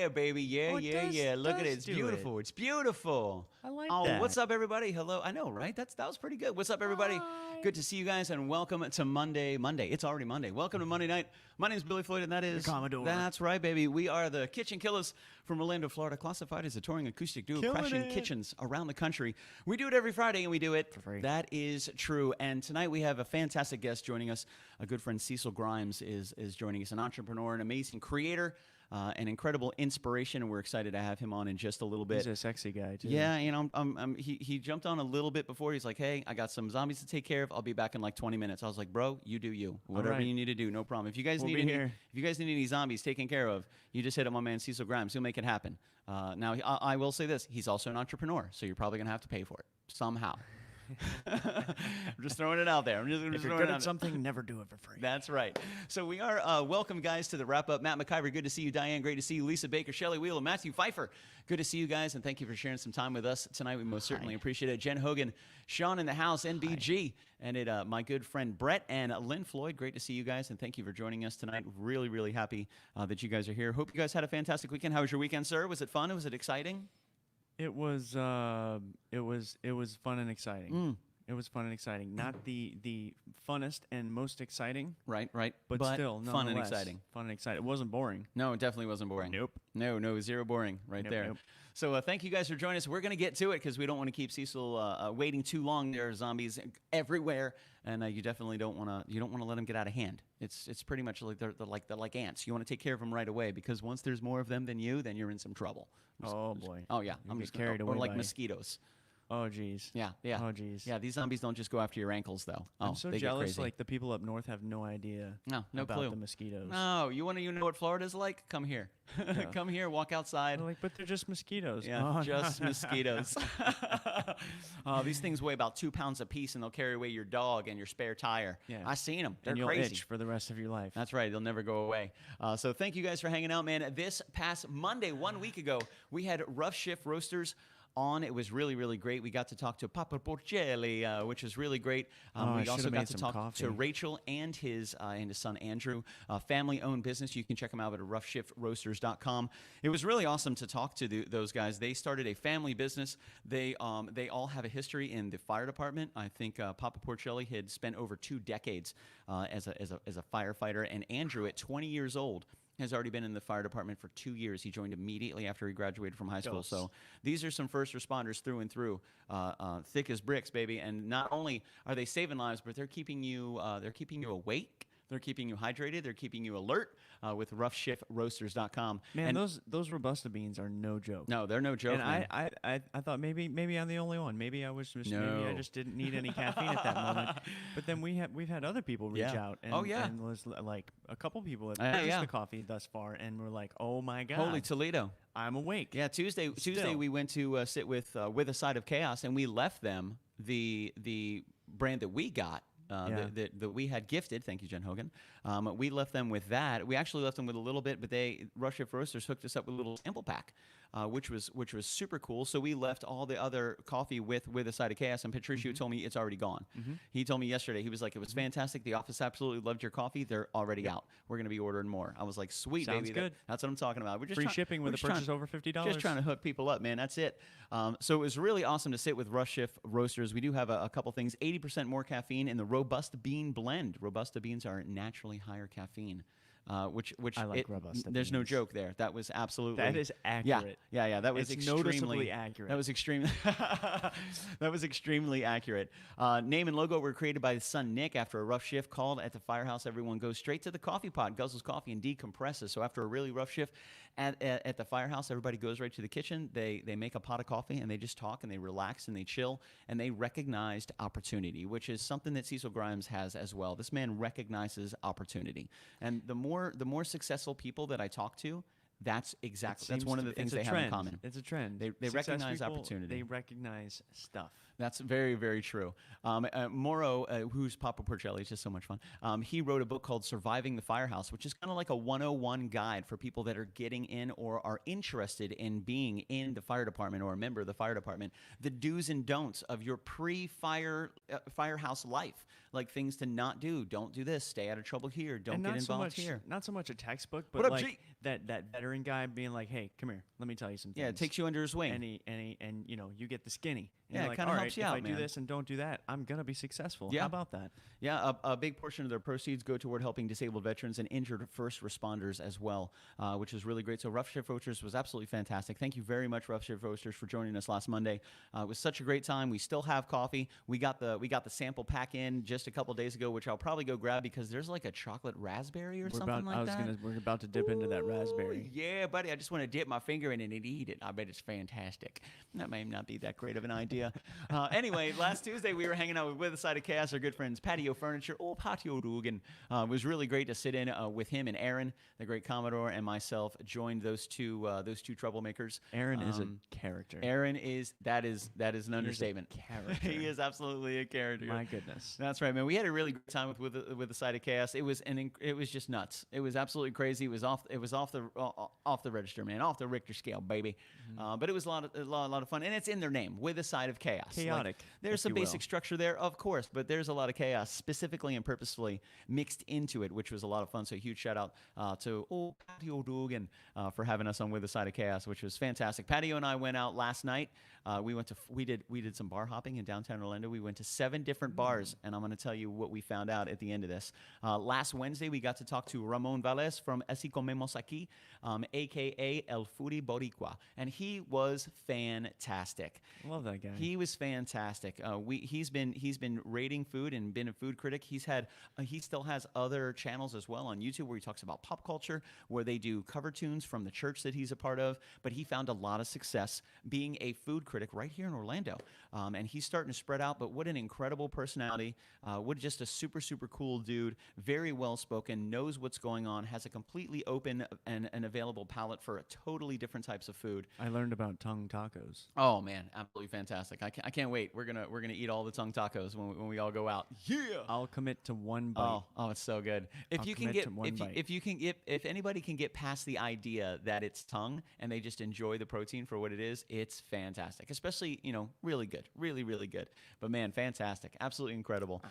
Yeah, baby. Yeah, yeah. Look at it. It's beautiful. It's beautiful. I like that. that. What's up, everybody? Hello. I know, right? That was pretty good. What's up, everybody? Hi. Good to see you guys, and welcome to Monday. It's already Monday. Welcome to Monday night. My name is Billy Floyd, and that is... The Commodore. That's right, baby. We are the KitchenKillaz from Orlando, Florida, classified as a touring acoustic duo, crashing kitchens around the country. We do it every Friday, and we do it for free. That is true. And tonight we have a fantastic guest joining us. A good friend, Cecil Grimes, is joining us, an entrepreneur, an amazing creator, an incredible inspiration, and we're excited to have him on in just a little bit. He's a sexy guy, too. Yeah, you know, he jumped on a little bit before. He's like, hey, I got some zombies to take care of. I'll be back in like 20 minutes. I was like, bro, you do you. Whatever you need to do, no problem. If you guys need any zombies taken care of, you just hit up my man Cecil Grimes. He'll make it happen. Now, I will say this. He's also an entrepreneur, so you're probably going to have to pay for it somehow. I'm just throwing it out there. If you're good at something, never do it for free. That's right. So we are welcome, guys, to the wrap-up. Matt McIver, good to see you. Diane, great to see you. Lisa Baker, Shelley Wheeler, Matthew Pfeiffer, good to see you guys, and thank you for sharing some time with us tonight. We most certainly appreciate it. Jen Hogan, Sean in the house, NBG, and my good friend Brett and Lynn Floyd, great to see you guys, and thank you for joining us tonight. Really, really happy that you guys are here. Hope you guys had a fantastic weekend. How was your weekend, sir? Was it fun? Was it exciting? It was fun and exciting. It was fun and exciting. Not the funnest and most exciting. Right. But still, fun and exciting. Fun and exciting. It wasn't boring. No, it definitely wasn't boring. Nope. No, zero boring there. Nope. So thank you guys for joining us. We're going to get to it because we don't want to keep Cecil waiting too long. There are zombies everywhere, and you definitely don't want to let them get out of hand. It's pretty much like they're like ants. You want to take care of them right away because once there's more of them than you, then you're in some trouble. Oh boy. Oh yeah. I'm just carried away or like by mosquitoes. Oh geez. Yeah. Oh geez. Yeah, these zombies don't just go after your ankles though. I'm so they jealous. Get crazy. Like the people up north have no idea. No about clue. The mosquitoes. No, you want to know what Florida's like? Come here. Yeah. Come here. Walk outside. They're like, but they're just mosquitoes. Yeah, just mosquitoes. These things weigh about 2 pounds apiece, and they'll carry away your dog and your spare tire. Yeah. I seen them. They're and you'll crazy. itch for the rest of your life. That's right. They'll never go away. So thank you guys for hanging out, man. This past Monday, 1 week ago, we had Rough Shift Roasters on. It was really, really great. We got to talk to Papa Porcelli, which was really great. We also got to talk to Rachel and his son Andrew, family-owned business. You can check them out at roughshiftroasters.com. It was really awesome to talk to those guys. They started a family business. They all have a history in the fire department. I think Papa Porcelli had spent over 2 decades as a firefighter, and Andrew, at 20 years old, has already been in the fire department for 2 years. He joined immediately after he graduated from high school. So these are some first responders through and through, thick as bricks, baby. And not only are they saving lives, but they're keeping you awake. They're keeping you hydrated. They're keeping you alert with roughshiftroasters.com. Man, and those Robusta beans are no joke. No, they're no joke. And I thought maybe I'm the only one. Maybe I maybe I just didn't need any caffeine at that moment. But then we've had other people reach out. And, and was like a couple people have purchased the coffee thus far, and we're like, oh my god, holy Toledo, I'm awake. Yeah, Tuesday we went to sit with a Side of Chaos, and we left them the brand that we got. That we had gifted. Thank you, Jen Hogan. We left them with that. We actually left them with a little bit, but Rough Shift Roasters hooked us up with a little sample pack, which was super cool. So we left all the other coffee with a Side of Chaos, and Patricio told me it's already gone. He told me yesterday, he was like, it was fantastic. The office absolutely loved your coffee. They're already out. We're going to be ordering more. I was like, sweet, Sounds baby. good. That's what I'm talking about. We're just free shipping with a purchase over $50. Just trying to hook people up, man. That's it. So it was really awesome to sit with Rough Shift Roasters. We do have a couple things. 80% more caffeine in the Robusta bean blend. Robusta beans are naturally higher caffeine. Which I like Robusta there's beans. No joke there. That was absolutely that is accurate. Yeah. That was noticeably accurate. That was extremely that was extremely accurate. Name and logo were created by his son Nick after a rough shift. Called at the firehouse, everyone goes straight to the coffee pot, guzzles coffee, and decompresses. So after a really rough shift at the firehouse, everybody goes right to the kitchen. They make a pot of coffee and they just talk and they relax and they chill and they recognized opportunity, which is something that Cecil Grimes has as well. This man recognizes opportunity, and the more successful people that I talk to, that's one of the things they have in common. It's a trend. They recognize opportunity. They recognize stuff. That's very, very true. Moro, who's Papa Porcelli, is just so much fun. He wrote a book called Surviving the Firehouse, which is kind of like a 101 guide for people that are getting in or are interested in being in the fire department or a member of the fire department. The do's and don'ts of your firehouse life, like things to not do. Don't do this. Stay out of trouble here. Don't get involved here. Not so much a textbook, but like that veteran guy being like, "Hey, come here, let me tell you some things." Yeah, it takes you under his wing. And you know, you get the skinny. And Yeah, you're it like, kind of all helps right, you if out, I man. do this and don't do that, I'm gonna be successful. Yeah. How about that? Yeah, a big portion of their proceeds go toward helping disabled veterans and injured first responders as well, which is really great. So Rough Shift Roasters was absolutely fantastic. Thank you very much, Rough Shift Roasters, for joining us last Monday. It was such a great time. We still have coffee. We got the sample pack in just a couple days ago, which I'll probably go grab because there's like a chocolate raspberry or something like that. We're about to dip into that raspberry. Yeah, buddy. I just want to dip my finger in it and eat it. I bet it's fantastic. That may not be that great of an idea. Anyway, last Tuesday we were hanging out with a Side of Chaos, our good friends Patio Furniture, Patio Dugan. It was really great to sit in with him and Aaron, the great Commodore, and myself. Joined those two troublemakers. Aaron is a character. Aaron is an understatement. Character. He is absolutely a character. My goodness. That's right, man. We had a really good time with the Side of Chaos. It was just nuts. It was absolutely crazy. It was off the register, man, off the Richter scale, baby. But it was a lot of fun, and it's in their name, with a side of chaos. Chaotic. Like, there's some basic structure there, of course, but there's a lot of chaos specifically and purposefully mixed into it, which was a lot of fun. So huge shout out to Patio Dugan for having us on With a Side of Chaos, which was fantastic. Patio and I went out last night. We did some bar hopping in downtown Orlando. We went to 7 different bars, and I'm going to tell you what we found out at the end of this. Last Wednesday, we got to talk to Ramon Valles from Así Comemos Aquí, a.k.a. El Foodie Boricua, and he was fantastic. Love that guy. He was fantastic. He's been rating food and been a food critic. He still has other channels as well on YouTube where he talks about pop culture, where they do cover tunes from the church that he's a part of. But he found a lot of success being a food critic right here in Orlando, and he's starting to spread out. But what an incredible personality! What just a super cool dude. Very well spoken. Knows what's going on. Has a completely open and available palate for a totally different types of food. I learned about tongue tacos. Oh man, absolutely fantastic! I can't wait. We're gonna eat all the tongue tacos when we all go out. Yeah, I'll commit to one bite. Oh, it's so good. If anybody can get past the idea that it's tongue and they just enjoy the protein for what it is, it's fantastic. Especially really good, really good. But man, fantastic, absolutely incredible.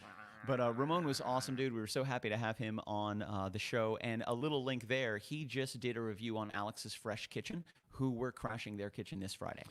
But Ramon was awesome, dude. We were so happy to have him on the show. And a little link there, he just did a review on Alex's Fresh Kitchen, who we're crashing their kitchen this Friday.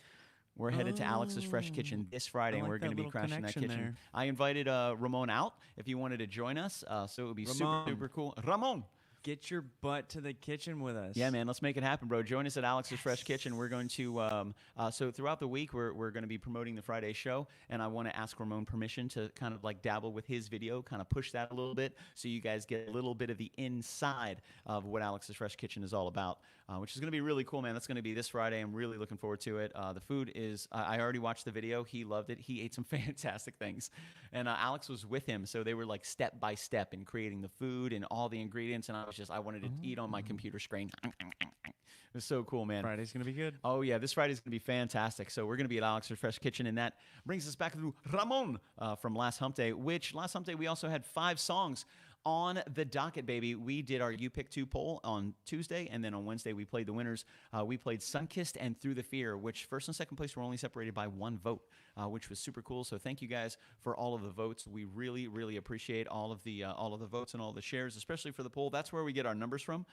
We're headed to Alex's Fresh Kitchen this Friday, and we're going to be crashing that kitchen. There. I invited Ramon out if you wanted to join us, so it would be super cool. Ramon! Get your butt to the kitchen with us. Yeah, man, let's make it happen, bro. Join us at Alex's Fresh Kitchen. We're going to, so throughout the week, we're going to be promoting the Friday show, and I want to ask Ramon permission to kind of like dabble with his video, kind of push that a little bit, so you guys get a little bit of the inside of what Alex's Fresh Kitchen is all about, which is going to be really cool, man. That's going to be this Friday. I'm really looking forward to it. The food is, I already watched the video. He loved it. He ate some fantastic things, and Alex was with him, so they were like step by step in creating the food and all the ingredients, and I wanted to eat on my computer screen. It was so cool, man. Friday's going to be good. Oh, yeah. This Friday's going to be fantastic. So we're going to be at Alex's Fresh Kitchen, and that brings us back to Ramon from Last Hump Day, which last Hump Day we also had 5 songs on the docket, baby. We did our You Pick 2 poll on Tuesday, and then on Wednesday we played the winners. We played Sunkissed and Through the Fear, which first and second place were only separated by 1 vote, which was super cool. So thank you guys for all of the votes. We really appreciate all of the votes and all the shares, especially for the poll. That's where we get our numbers from.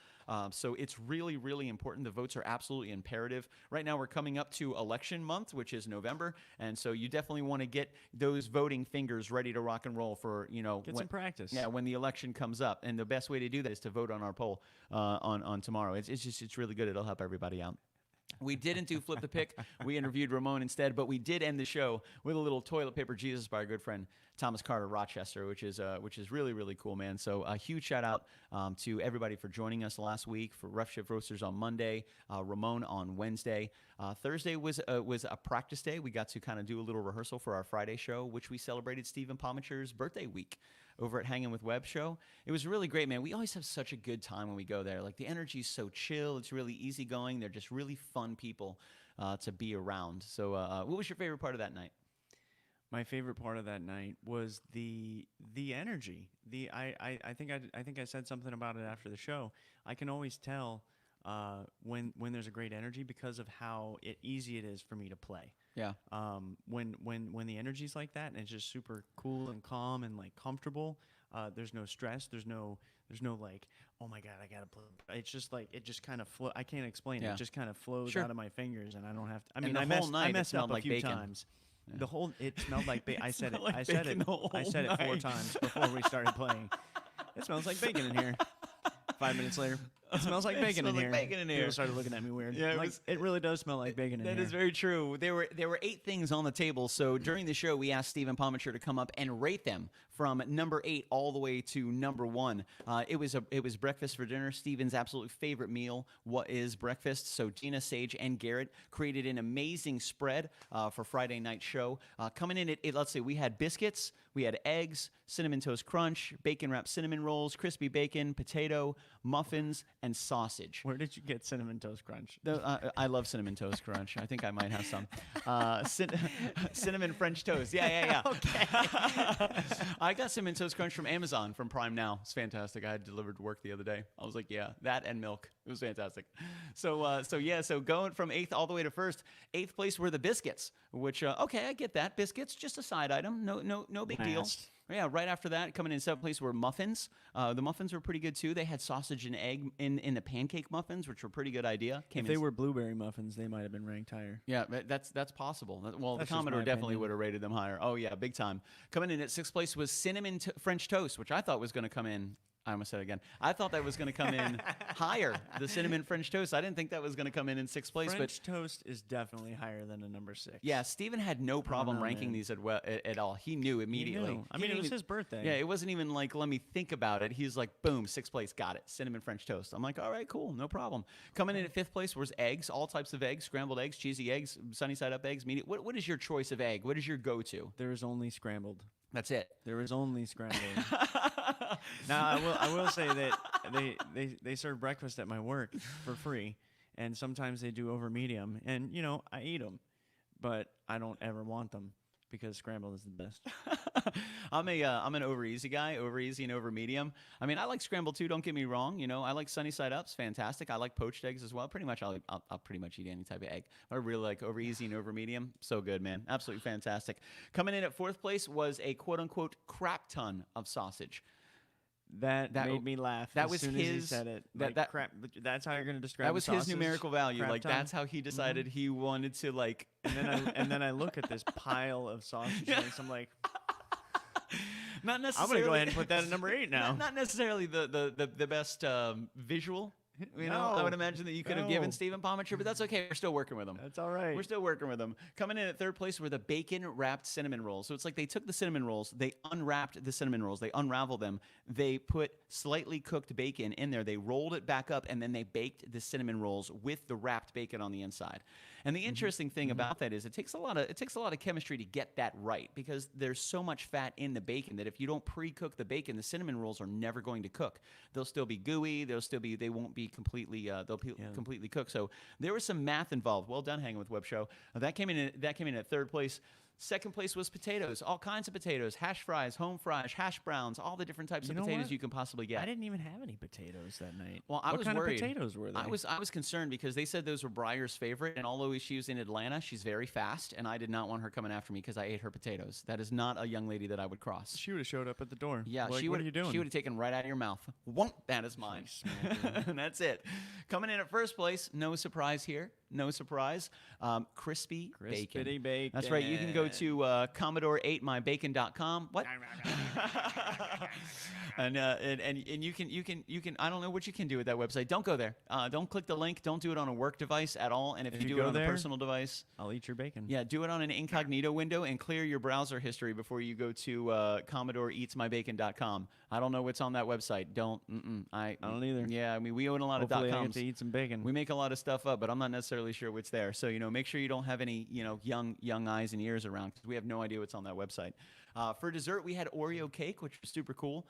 So it's really important. The votes are absolutely imperative. Right now we're coming up to election month, which is November, and so you definitely want to get those voting fingers ready to rock and roll for get some practice. Yeah, when the election comes up, and the best way to do that is to vote on our poll on tomorrow. It's really good. It'll help everybody out. We didn't do Flip the Pick. We interviewed Ramon instead, but we did end the show with a little Toilet Paper Jesus by our good friend Thomas Carter Rochester, which is really cool, man. So a huge shout out to everybody for joining us last week, for Rough Shift Roasters on Monday, Ramon on Wednesday. Thursday was a practice day. We got to kind of do a little rehearsal for our Friday show, which we celebrated Stephen Pomacher's birthday week over at Hanging with Webb show. It was really great, man. We always have such a good time when we go there. Like, the energy's so chill. It's really easygoing. They're just really fun people to be around. So what was your favorite part of that night? My favorite part of that night was the energy. I think I said something about it after the show. I can always tell when there's a great energy because of how easy it is for me to play. Yeah. When the energy's like that and it's just super cool and calm and like comfortable, There's no stress. There's no like, oh my God, I gotta play. It's just like it just kind of flow. I can't explain it. It just kind of flows out of my fingers, and I don't have to. I mean, I messed up a few times. Yeah. It smelled like bacon. I said it 4 times before we started playing. It smells like bacon in here. 5 minutes later, it smells like bacon in here. People started looking at me weird. Yeah, it really does smell like bacon in here. That is very true. There were 8 things on the table. So during the show, we asked Stephen Pomacher to come up and rate them from number 8 all the way to number 1. It was breakfast for dinner. Stephen's absolute favorite meal. What is breakfast? So Gina, Sage, and Garrett created an amazing spread for Friday night show. Coming in let's see, we had biscuits, we had eggs, cinnamon toast crunch, bacon wrapped cinnamon rolls, crispy bacon, potato, muffins, and sausage. Where did you get cinnamon toast crunch? I love cinnamon toast crunch. I think I might have some. Cinnamon French toast. Yeah. Okay. I got cinnamon toast crunch from Amazon from Prime Now. It's fantastic. I had delivered to work the other day. I was like, yeah, that and milk. It was fantastic. So going from 8th all the way to 1st, 8th place were the biscuits, which okay, I get that. Biscuits, just a side item. No big deal. Yeah, right after that, coming in 7th place were muffins. The muffins were pretty good too. They had sausage and egg in the pancake muffins, which were a pretty good idea. If they were blueberry muffins, they might have been ranked higher. Yeah, that's possible. Well, the Commodore definitely would have rated them higher. Oh yeah, big time. Coming in at 6th place was cinnamon French toast, which I thought was going to come in. I almost said it again. I thought that was going to come in higher, the cinnamon French toast. I didn't think that was going to come in 6th place. French toast is definitely higher than a number 6. Yeah, Stephen had no problem ranking these at all. He knew immediately. He knew. I mean, it was his birthday. Yeah, it wasn't even like, let me think about it. He's like, boom, 6th place, got it. Cinnamon French toast. I'm like, all right, cool, no problem. Coming in at 5th place was eggs, all types of eggs, scrambled eggs, cheesy eggs, sunny side up eggs, medium. What is your choice of egg? What is your go-to? There is only scrambled. That's it. There is only scrambled. Now, I will say that they serve breakfast at my work for free, and sometimes they do over medium, and I eat them, but I don't ever want them because scrambled is the best. I'm an over easy guy, over easy and over medium. I mean, I like scrambled too. Don't get me wrong. I like sunny side ups, fantastic. I like poached eggs as well. Pretty much, I'll pretty much eat any type of egg. I really like over easy and over medium. So good, man. Absolutely fantastic. Coming in at 4th place was a quote unquote crap ton of sausage. That made me laugh. That was soon his. As he said it. Crap. That's how you're going to describe. That was sausage, his numerical value. Crap Like ton. that's how he decided he wanted to like. And then I look at this pile of sausage and I'm like. Not necessarily. I'm gonna go ahead and put that at number 8 now. Not necessarily the best visual. I would imagine that you could have given Stephen Pomacher, but that's okay. We're still working with him. That's all right. We're still working with him. Coming in at 3rd place were the bacon wrapped cinnamon rolls. So it's like they took the cinnamon rolls, they unwrapped the cinnamon rolls, they unraveled them, they put slightly cooked bacon in there, they rolled it back up, and then they baked the cinnamon rolls with the wrapped bacon on the inside. And the interesting thing about that is it takes a lot of chemistry to get that right, because there's so much fat in the bacon that if you don't pre-cook the bacon, the cinnamon rolls are never going to cook. They'll still be gooey. They won't be completely completely cooked. So there was some math involved. Well done, Hanging with Web Show. That came in at 3rd place. 2nd place was potatoes, all kinds of potatoes, hash fries, home fries, hash browns, all the different types of potatoes you can possibly get. I didn't even have any potatoes that night. Well, I was worried. What kind of potatoes were they? I was concerned because they said those were Briar's favorite, and although she's in Atlanta, she's very fast, and I did not want her coming after me because I ate her potatoes. That is not a young lady that I would cross. She would have showed up at the door. Yeah, like, what are you doing? She would have taken right out of your mouth. That is mine. And that's it. Coming in at 1st place, no surprise here. No surprise. Crispy bacon. That's right. You can go to Commodore 8mybacon.com. What? and you can I don't know what you can do with that website. Don't go there. Don't click the link. Don't do it on a work device at all. And if you do it on a personal device, I'll eat your bacon. Yeah, do it on an incognito window and clear your browser history before you go to CommodoreEatsMyBacon.com. I don't know what's on that website. I don't either. Yeah, I mean, we own a lot Hopefully of .coms. I get to eat some bacon. We make a lot of stuff up, but I'm not necessarily sure what's there. So, make sure you don't have any, young eyes and ears around, because we have no idea what's on that website. For dessert, we had Oreo cake, which was super cool,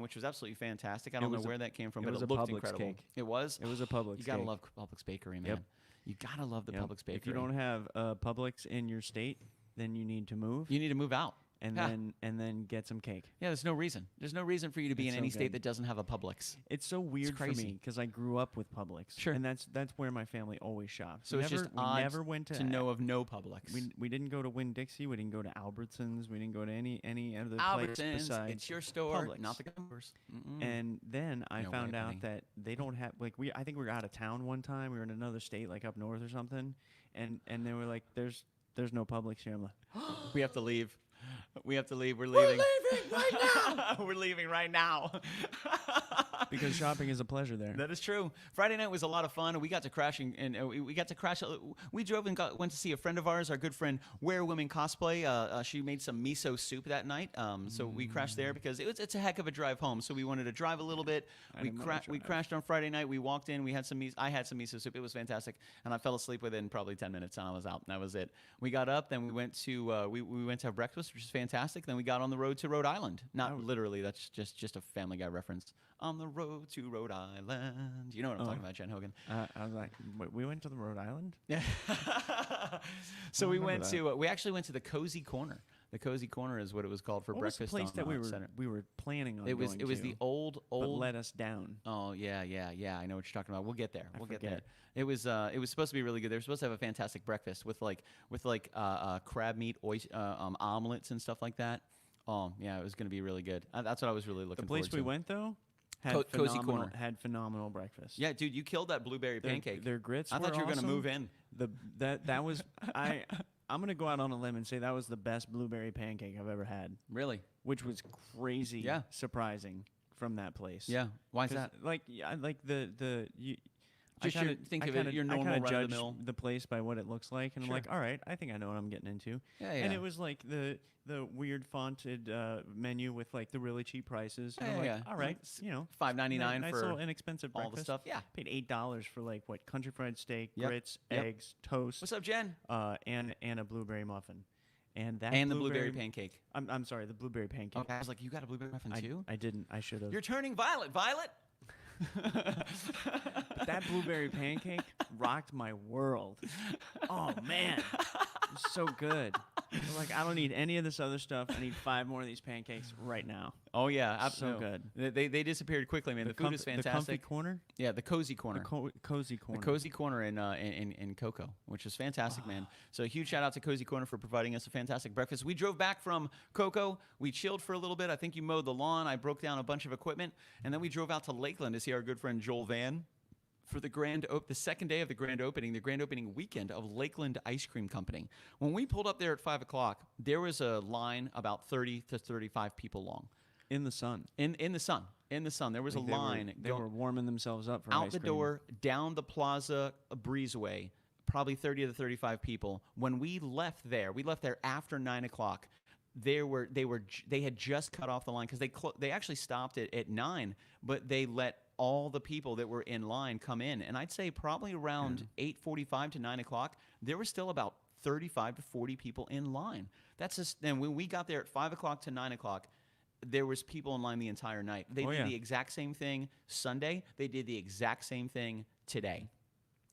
which was absolutely fantastic. I don't know where that came from, but it looked incredible. Cake. It was? It was a Publix You got to love Publix Bakery, man. Yep. You got to love the Publix Bakery. If you don't have Publix in your state, then you need to move. You need to move out. and then get some cake. Yeah, there's no reason. There's no reason for you to be in any state that doesn't have a Publix. It's so weird for me because I grew up with Publix. Sure. And that's where my family always shopped. So it's just odd never went to know of no Publix. We didn't go to Winn-Dixie. We didn't go to Albertsons. We didn't go to any other place besides it's your store, Publix. not the Gumbers. And then I found out that they don't have I think we were out of town one time. We were in another state, like up north or something, and they were like, "There's no Publix here." I'm like, we have to leave. We have to leave. We're leaving right now. We're leaving right now. Because shopping is a pleasure there. That is true. Friday night was a lot of fun. We got to crash we got to crash. We drove and went to see a friend of ours, our good friend Where Women Cosplay. She made some miso soup that night. So we crashed there because it's a heck of a drive home. So we wanted to drive a little bit. We crashed on Friday night. We walked in. We had some I had some miso soup. It was fantastic, and I fell asleep within probably 10 minutes, and I was out. And that was it. We got up. Then we went to we went to have breakfast, which is fantastic. Then we got on the road to Rhode Island. Not literally. That's just a Family Guy reference. On the road to Rhode Island. You know what I'm talking about, Jen Hogan. I was like, we went to the Rhode Island? Yeah. So we went to, we actually went to the Cozy Corner. The Cozy Corner is what it was called for breakfast. What was the place that we were planning on going to? It was the old. But let us down. Oh, yeah. I know what you're talking about. We'll get there. We'll get there. It was supposed to be really good. They were supposed to have a fantastic breakfast with crab meat, omelets and stuff like that. Oh, yeah, it was going to be really good. That's what I was really looking forward to. The place we went, though? Cozy Corner had phenomenal breakfast. Yeah, dude, you killed that blueberry pancake. Their grits. I thought you were going to move in. That was I'm gonna go out on a limb and say that was the best blueberry pancake I've ever had. Really? Which was crazy. Surprising from that place. Yeah. Why is that? Think of it your normal run of the mill. The place by what it looks like, and I'm like, all right, I think I know what I'm getting into. Yeah. And it was like the weird fonted menu with like the really cheap prices. And I'm like, all right, $5.99 nice for little inexpensive all breakfast. the stuff. Yeah, paid $8 for like country fried steak, grits, eggs, toast. What's up, Jen? And a blueberry muffin. And the blueberry pancake. I'm sorry, the blueberry pancake. Okay, I was like, you got a blueberry muffin too? I didn't. I should have. You're turning violet. But that blueberry pancake rocked my world. Oh man, it was so good. I was like, I don't need any of this other stuff. I need 5 more of these pancakes right now. Oh yeah, absolutely. So good. They disappeared quickly, man. The food is fantastic. The comfy corner. Yeah, the cozy corner. Cozy corner. The cozy corner in Cocoa, which is fantastic, man. So a huge shout out to Cozy Corner for providing us a fantastic breakfast. We drove back from Cocoa. We chilled for a little bit. I think you mowed the lawn. I broke down a bunch of equipment, and then we drove out to Lakeland to see our good friend Joel Van for the second day of the grand opening weekend of Lakeland Ice Cream Company. When we pulled up there at 5 o'clock, there was a line about 30 to 35 people long. In the sun. In the sun. There was a line. They were warming themselves up for out ice the cream. door, down the plaza, a breezeway, probably 30 to 35 people. When we left there after 9 o'clock. They had just cut off the line because they actually stopped it at 9, but they let all the people that were in line come in, and I'd say probably around 8:45 to 9 o'clock, there were still about 35 to 40 people in line. That's just, and when we got there at 5 o'clock to 9 o'clock, there was people in line the entire night. They did the exact same thing Sunday. They did the exact same thing today.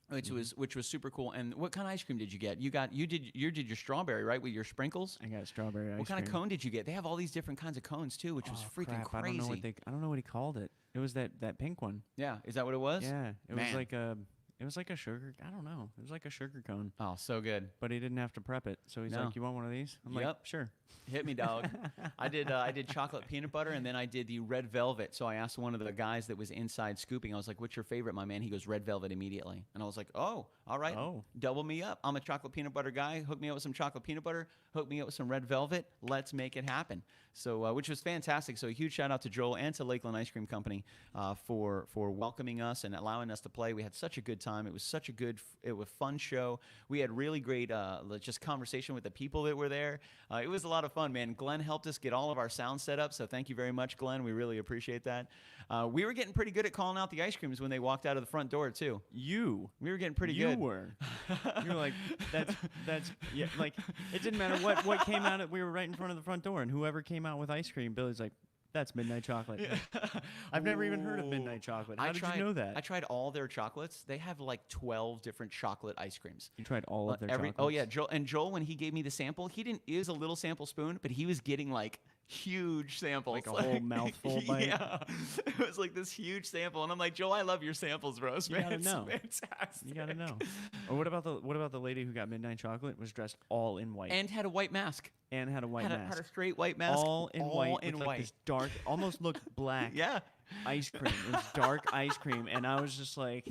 Which was super cool. And what kind of ice cream did you get? You did your strawberry, right, with your sprinkles? I got strawberry ice cream. What kind of cone did you get? They have all these different kinds of cones too, which was freaking crazy. I don't know what he called it. It was that pink one. Yeah, is that what it was? Yeah, it was like a sugar. I don't know. It was like a sugar cone. Oh, so good. But he didn't have to prep it, so he's like, "You want one of these?" I'm like, "Sure." Hit me, dog. I did chocolate peanut butter, and then I did the red velvet. So I asked one of the guys that was inside scooping. I was like, "What's your favorite, my man?" He goes, "Red velvet," immediately. And I was like, "Oh, all right. Oh, double me up. I'm a chocolate peanut butter guy. Hook me up with some chocolate peanut butter. Hook me up with some red velvet. Let's make it happen." So, which was fantastic. So a huge shout out to Joel and to Lakeland Ice Cream Company for welcoming us and allowing us to play. We had such a good time. It was such a fun show. We had really great just conversation with the people that were there. It was a lot of fun, man. Glenn helped us get all of our sound set up, so thank you very much, Glenn. We really appreciate that. We were getting pretty good at calling out the ice creams when they walked out of the front door too. We were getting pretty good. You were like, that's like, it didn't matter what came out. We were right in front of the front door, and whoever came out with ice cream, Billy's like, That's midnight chocolate. Yeah. I've never even heard of midnight chocolate. How did you know that? I tried all their chocolates. They have like 12 different chocolate ice creams. You tried all of their chocolates? Oh, yeah. Joel, when he gave me the sample, it was a little sample spoon, but he was getting like huge samples. Like a whole mouthful bite? Yeah. It was like this huge sample. And I'm like, Joel, I love your samples, bro. You gotta know. Fantastic. You gotta know. Or what about the lady who got midnight chocolate was dressed all in white? And had a white mask. And had a white mask. Had a straight white mask. All in white. Like this dark, almost looked black. Yeah. Ice cream. It was dark ice cream. And I was just like,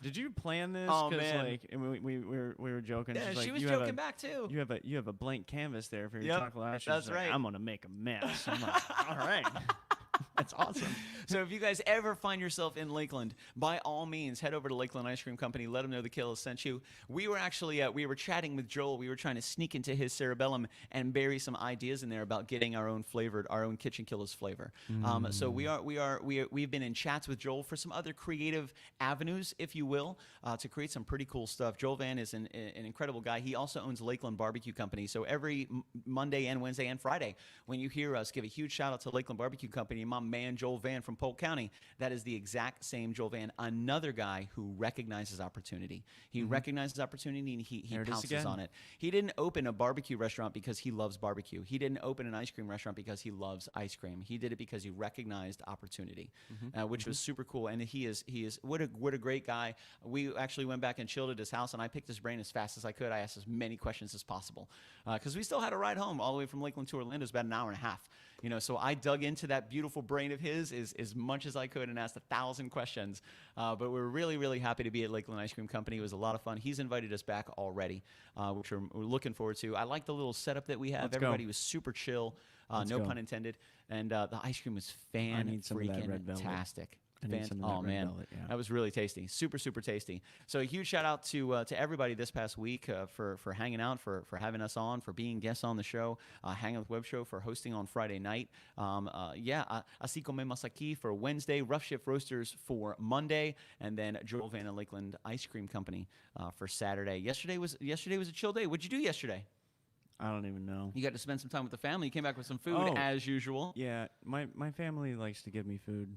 did you plan this? Oh, man. Like, and we were joking. Yeah, she was joking back too. You have a blank canvas there for your chocolate ice. That's right. I'm gonna make a mess. I'm like, all right. That's awesome. So if you guys ever find yourself in Lakeland, by all means, head over to Lakeland Ice Cream Company. Let them know the Killaz sent you. We were actually we were chatting with Joel. We were trying to sneak into his cerebellum and bury some ideas in there about getting our own KitchenKillaz flavor. So we've been in chats with Joel for some other creative avenues, if you will, to create some pretty cool stuff. Joel Van is an incredible guy. He also owns Lakeland Barbecue Company. So every Monday and Wednesday and Friday, when you hear us give a huge shout out to Lakeland Barbecue Company, my man Joel Van from Polk County, that is the exact same Joel Van, another guy who recognizes opportunity. He recognizes opportunity and he pounces on it. He didn't open a barbecue restaurant because he loves barbecue. He didn't open an ice cream restaurant because he loves ice cream. He did it because he recognized opportunity, which was super cool. And he is what a great guy. We actually went back and chilled at his house, and I picked his brain as fast as I could. I asked as many questions as possible because we still had a ride home all the way from Lakeland to Orlando. It was about an hour and a half. So I dug into that beautiful brain of his as much as I could and asked 1,000 questions. But we're really, really happy to be at Lakeland Ice Cream Company. It was a lot of fun. He's invited us back already, which we're looking forward to. I like the little setup that we have. Everybody was super chill, no pun intended. And the ice cream was fan-freaking-tastic. Oh man, that was really tasty, super tasty. So a huge shout out to everybody this past week for hanging out, for having us on, for being guests on the show, Hanging with Web Show for hosting on Friday night. Así comemos aquí for Wednesday, Rough Shift Roasters for Monday, and then Joel Van and Lakeland Ice Cream Company for Saturday. Yesterday was a chill day. What'd you do yesterday? I don't even know. You got to spend some time with the family. You came back with some food as usual. Yeah, my family likes to give me food.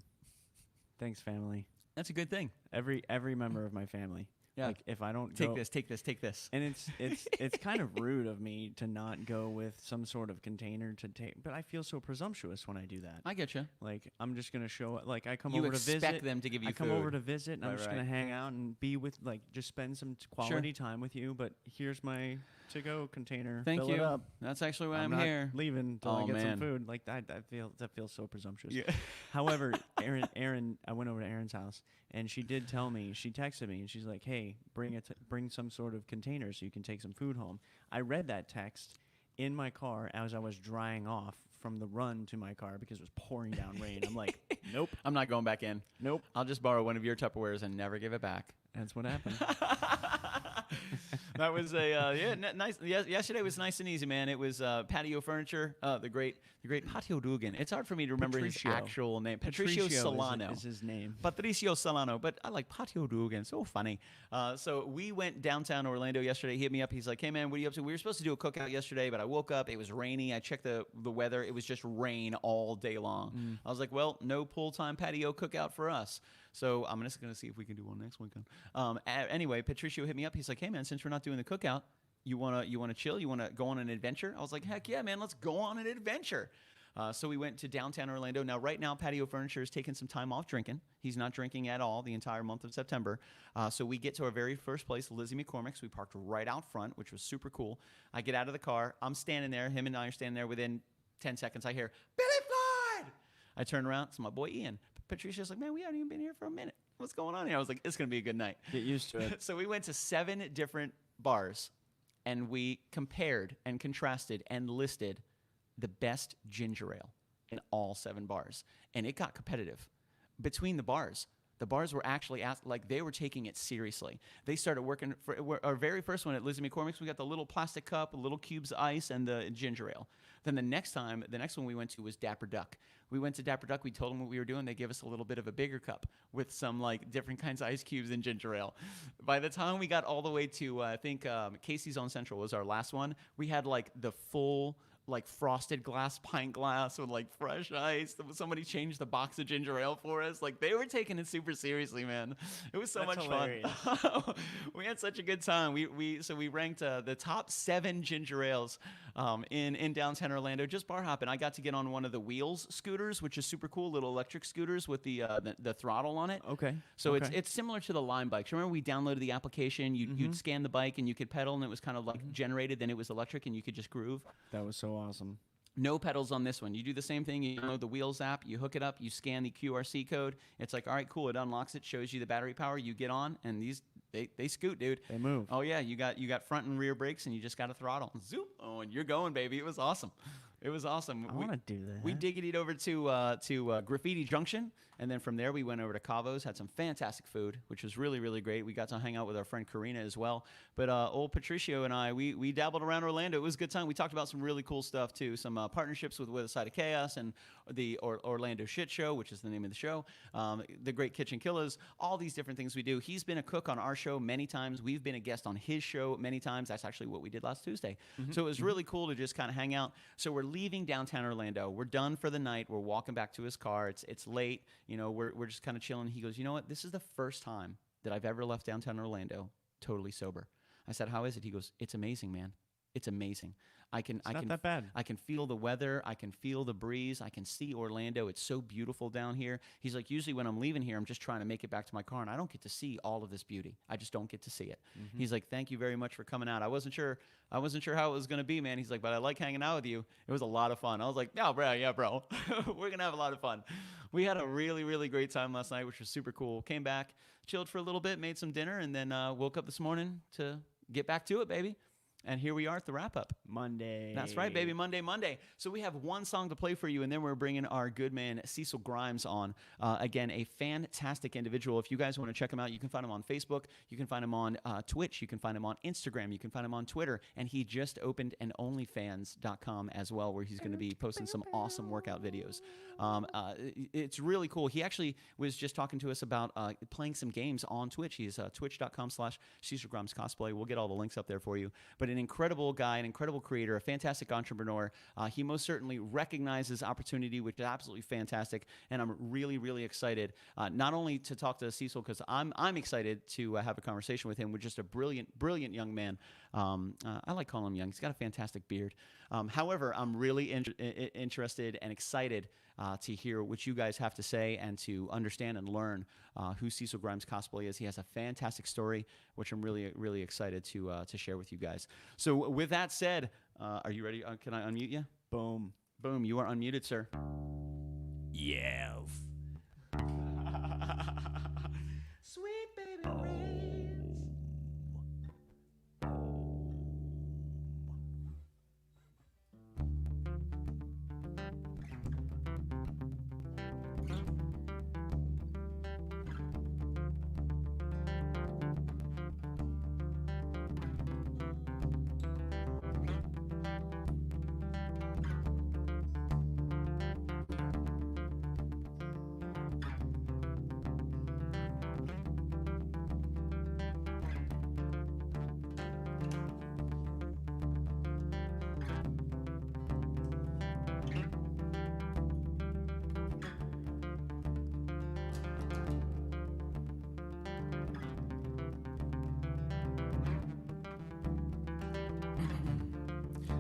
Thanks, family. That's a good thing. Every member of my family. Yeah. Like if I don't take this. And it's kind of rude of me to not go with some sort of container to take, but I feel so presumptuous when I do that. I get you. Like I'm just gonna show it. Like I come you over to visit. expect them to give you food. I come over to visit, and I'm just gonna hang out and be with, like, just spend some quality time with you. But here's my to-go container. Thank Fill you. It up. That's actually why I'm not here. Leaving until I get some food. Like that feels so presumptuous. Yeah. However, Erin, I went over to Erin's house, and she did tell me. She texted me, and she's like, "Hey, bring some sort of container so you can take some food home." I read that text in my car as I was drying off from the run to my car because it was pouring down rain. I'm like, nope. I'm not going back in. Nope. I'll just borrow one of your Tupperwares and never give it back. That's what happened. That was nice. Yesterday was nice and easy, man. It was Patio Furniture, the great Patio Dugan. It's hard for me to remember his actual name. Patricio Solano is his name. Patricio Solano, but I like Patio Dugan. So funny. So we went downtown Orlando yesterday. He hit me up. He's like, "Hey man, what are you up to?" We were supposed to do a cookout yesterday, but I woke up. It was rainy. I checked the weather. It was just rain all day long. I was like, "Well, no pool time patio cookout for us." So I'm just going to see if we can do one next weekend. Anyway, Patricio hit me up. He's like, "Hey man, since we're not doing the cookout, you wanna chill? You wanna go on an adventure?" I was like, "Heck yeah, man, let's go on an adventure." So we went to downtown Orlando. Now, right now, Patio Furniture is taking some time off drinking. He's not drinking at all the entire month of September. So we get to our very first place, Lizzie McCormick's. We parked right out front, which was super cool. I get out of the car. I'm standing there. Him and I are standing there. Within 10 seconds, I hear, "Billy Floyd!" I turn around. It's my boy Ian. Patricia's like, "Man, we haven't even been here for a minute. What's going on here?" I was like, "It's going to be a good night." Get used to it. So we went to 7 different bars, and we compared and contrasted and listed the best ginger ale in all 7 bars. And it got competitive. Between the bars were actually they were taking it seriously. They started working for our very first one at Lizzie McCormick's. We got the little plastic cup, little cubes of ice, and the ginger ale. Then the next one we went to was Dapper Duck. We went to Dapper Duck. We told them what we were doing. They gave us a little bit of a bigger cup with some different kinds of ice cubes and ginger ale. By the time we got all the way to I think Casey's on Central was our last one. We had the full like frosted glass pint glass with like fresh ice. Somebody changed the box of ginger ale for us. Like they were taking it super seriously, man. It was so much fun. We had such a good time. We ranked the top 7 ginger ales in downtown Orlando, just bar hopping. I got to get on one of the wheels scooters, which is super cool, little electric scooters with the throttle on it. Okay. So it's similar to the Lime bikes. Remember we downloaded the application, you'd scan the bike and you could pedal, and it was kind of like generated, then it was electric and you could just groove. That was so awesome. No pedals on this one. You do the same thing. You download the Wheels app, you hook it up, you scan the QRC code. It's like, all right, cool. It unlocks it, shows you the battery power. You get on, and these they scoot, dude. They move. Oh yeah, you got front and rear brakes, and you just got a throttle. Zoop. Oh, and you're going, baby. It was awesome. It was awesome. I want to do that. We diggitied over to Graffiti Junction, and then from there we went over to Cavo's, had some fantastic food, which was really, really great. We got to hang out with our friend Karina as well. But old Patricio and I, we dabbled around Orlando. It was a good time. We talked about some really cool stuff too. Some partnerships with a Side of Chaos and the Orlando Shit Show, which is the name of the show. The great KitchenKillaz. All these different things we do. He's been a cook on our show many times. We've been a guest on his show many times. That's actually what we did last Tuesday. So it was really cool to just kind of hang out. So we're leaving downtown Orlando. We're done for the night. We're walking back to his car. It's late. You know, we're just kind of chilling. He goes, you know what? This is the first time that I've ever left downtown Orlando totally sober. I said, how is it? He goes, it's amazing, man. It's amazing. Not that bad. I can feel the weather. I can feel the breeze. I can see Orlando. It's so beautiful down here. He's like, usually when I'm leaving here, I'm just trying to make it back to my car, and I don't get to see all of this beauty. I just don't get to see it. He's like, thank you very much for coming out. I wasn't sure how it was going to be, man. He's like, but I like hanging out with you. It was a lot of fun. I was like, yeah, bro. We're going to have a lot of fun. We had a really, really great time last night, which was super cool. Came back, chilled for a little bit, made some dinner, and then woke up this morning to get back to it, baby. And here we are at the wrap-up. Monday. That's right, baby. Monday. So we have one song to play for you, and then we're bringing our good man Cecil Grimes on. Again, a fantastic individual. If you guys want to check him out, you can find him on Facebook. You can find him on Twitch. You can find him on Instagram. You can find him on Twitter. And he just opened an OnlyFans.com as well, where he's going to be posting some awesome workout videos. It's really cool. He actually was just talking to us about playing some games on Twitch. He's twitch.com/Cecil Grimes Cosplay. We'll get all the links up there for you. But an incredible guy, an incredible creator, a fantastic entrepreneur. He most certainly recognizes opportunity, which is absolutely fantastic. And I'm really, really excited not only to talk to Cecil, because I'm excited to have a conversation with him, with just a brilliant young man. I like calling him young. He's got a fantastic beard. However, I'm really interested and excited to hear what you guys have to say and to understand and learn who Cecil Grimes Cosplay is. He has a fantastic story, which I'm really, really excited to share with you guys. So with that said, are you ready? Can I unmute you? Boom. Boom. You are unmuted, sir. Yes. Sweet baby rain.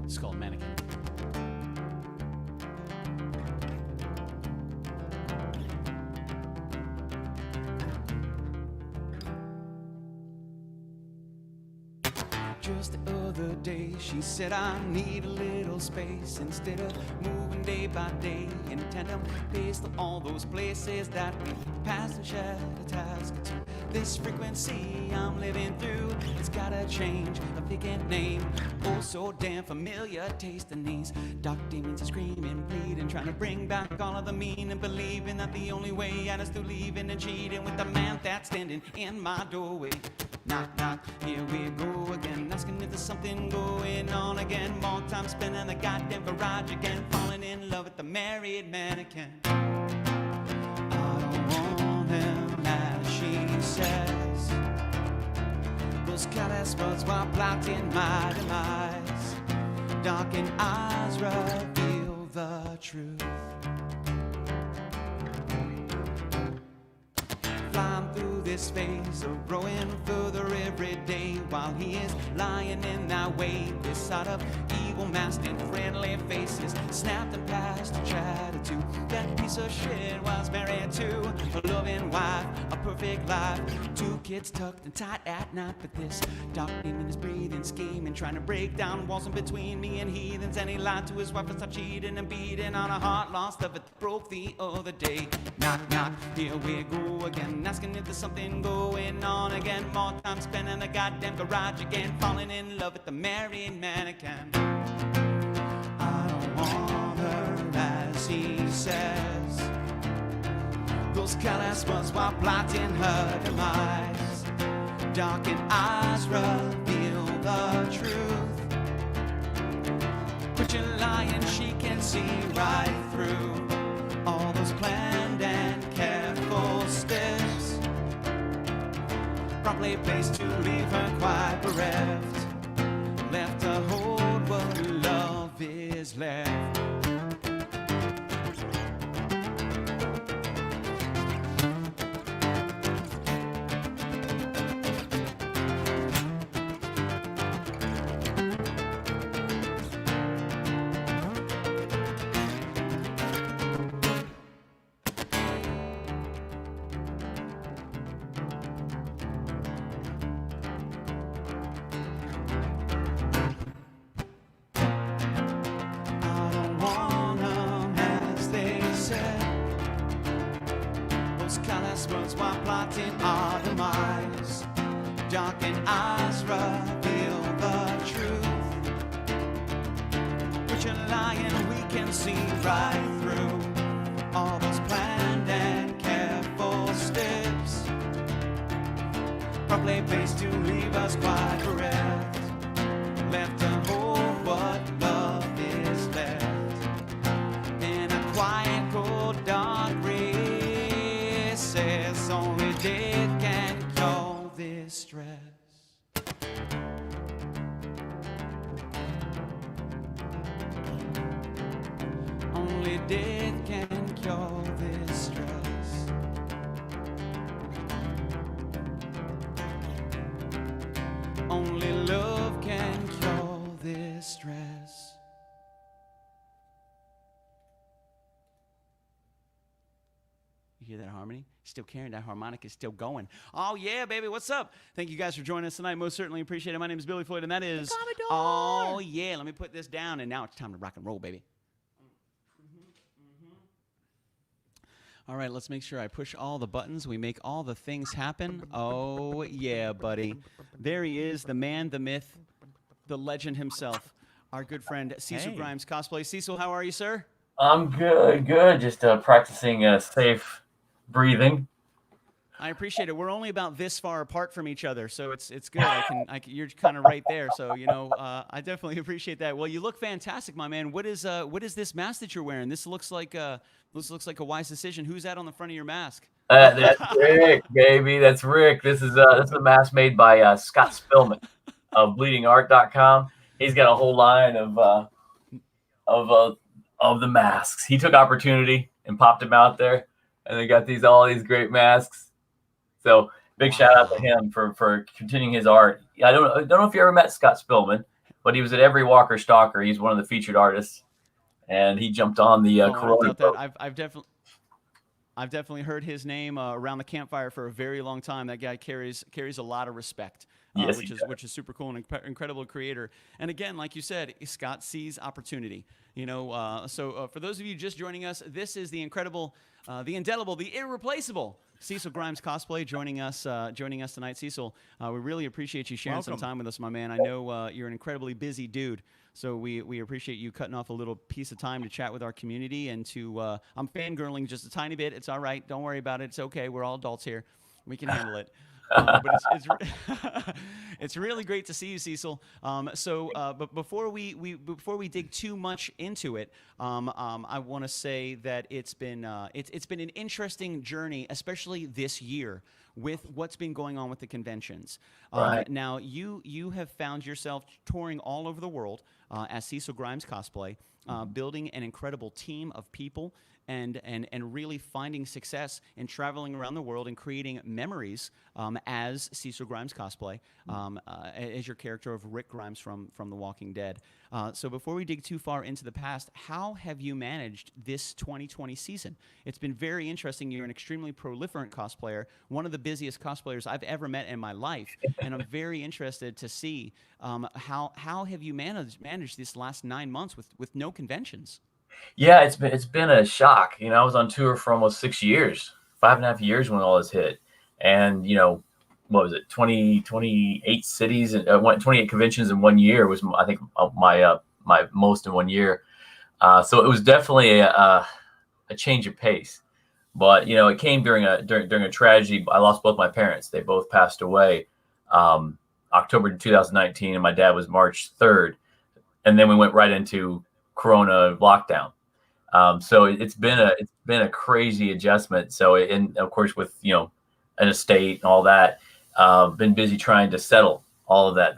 It's called Mannequin. Just the other day, she said I need a little space. Instead of moving day by day in tandem, based on all those places that we passed and shared a task to. This frequency I'm living through, it's gotta change, a vacant name. Oh, so damn familiar taste in these dark demons are screaming, bleeding, trying to bring back all of the meaning, believing that the only way out is through leaving and cheating with the man that's standing in my doorway. Knock, knock, here we go again, asking if there's something going on again. More time spent in the goddamn garage again, falling in love with the married mannequin. I don't want him, as she says. Those callous words while plotting my demise. darkened eyes reveal the truth. Flying through this phase of growing further every day, while he is lying in that way, this side of evil masked in friendly faces, snapped and passed a chatter to that piece of shit was married to a loving wife, a perfect life, 2 kids tucked and tight at night. But this dark demon is breathing, scheming, trying to break down walls in between me and heathens. And he lied to his wife and started cheating and beating on a heart lost of it that broke the other day. Knock, knock, here we go again, asking if there's something going on again. More time spent in the goddamn garage again, falling in love with the married mannequin. I don't want her, as he says. Those callous words while plotting her demise. Darkened eyes reveal the truth. But you're lying, she can see right through all those planned and careful steps. Properly placed to leave her quite bereft, left to hold what love is left. While plotting our demise, darkened eyes reveal the truth. But you're lying, we can see right through all those planned and careful steps, probably placed to leave us quite bereft, left to hold what love is left in a quiet, cold, dark recess. Only death can cure this stress. Only death can cure this stress. Only love can cure this stress. You hear that harmony? Still carrying, that harmonic is still going. Oh, yeah, baby. What's up? Thank you guys for joining us tonight. Most certainly appreciate it. My name is Billy Floyd, and that is... Oh, yeah. Let me put this down, and now it's time to rock and roll, baby. All right, let's make sure I push all the buttons. We make all the things happen. Oh, yeah, buddy. There he is, the man, the myth, the legend himself, our good friend Cecil Grimes Cosplay. Cecil, how are you, sir? I'm good. Just practicing safe breathing. I appreciate it. We're only about this far apart from each other, so it's good. You're kind of right there, so I definitely appreciate that. Well, you look fantastic, my man. What is this mask that you're wearing? This looks like a wise decision. Who's that on the front of your mask? That's Rick, baby. That's Rick. This is a mask made by Scott Spillman of BleedingArt.com. He's got a whole line of the masks. He took opportunity and popped them out there, and they got all these great masks. So big shout out to him for continuing his art. I don't know if you ever met Scott Spillman, but he was at every Walker Stalker. He's one of the featured artists, and he jumped on the Corona boat. I've definitely heard his name around the campfire for a very long time. That guy carries a lot of respect. Yes, which is super cool and incredible creator. And again, like you said, Scott sees opportunity. So for those of you just joining us, this is the incredible, the indelible, the irreplaceable Cecil Grimes Cosplay joining us tonight. Cecil, we really appreciate you sharing some time with us, my man. I know you're an incredibly busy dude, so we appreciate you cutting off a little piece of time to chat with our community and to. I'm fangirling just a tiny bit. It's all right. Don't worry about it. It's okay. We're all adults here. We can handle it. But it's really great to see you, Cecil. But before we dig too much into it, I want to say that it's been an interesting journey, especially this year, with what's been going on with the conventions. Right. Now, you have found yourself touring all over the world as Cecil Grimes Cosplay, building an incredible team of people and really finding success in traveling around the world and creating memories as Cecil Grimes Cosplay, as your character of Rick Grimes from The Walking Dead. So before we dig too far into the past, how have you managed this 2020 season? It's been very interesting. You're an extremely prolific cosplayer, one of the busiest cosplayers I've ever met in my life, and I'm very interested to see how have you managed this last 9 months with no conventions? Yeah, it's been a shock. I was on tour for almost 6 years, 5.5 years when all this hit. And, what was it? 28 cities and 28 conventions in 1 year was, I think, my most in 1 year. So it was definitely a change of pace. But, it came during a tragedy. I lost both my parents. They both passed away October 2019, and my dad was March 3rd. And then we went right into Corona lockdown. So it's been a crazy adjustment. So, and of course, with, an estate and all that, been busy trying to settle all of that.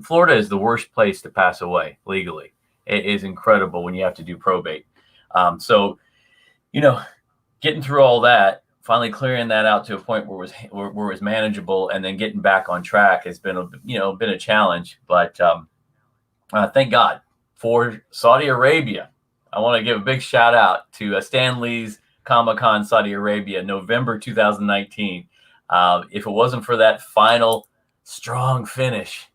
Florida is the worst place to pass away legally. It is incredible when you have to do probate. So, getting through all that, finally clearing that out to a point where it was manageable, and then getting back on track has been a challenge. But thank God for Saudi Arabia. I want to give a big shout out to Stan Lee's Comic-Con Saudi Arabia, November 2019. If it wasn't for that final strong finish,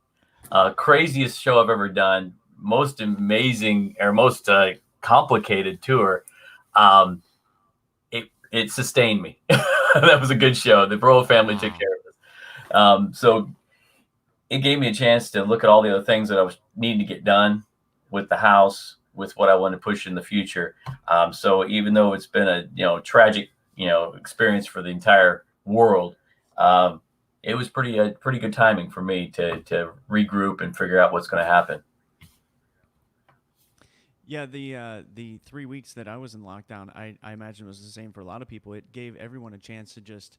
craziest show I've ever done, most amazing or most complicated tour, it sustained me. That was a good show. The Bro family took care of us. So it gave me a chance to look at all the other things that I was needing to get done with the house, with what I want to push in the future. So even though it's been a tragic experience for the entire world, it was pretty good timing for me to regroup and figure out what's going to happen. Yeah, the 3 weeks that I was in lockdown, I imagine it was the same for a lot of people. It gave everyone a chance to just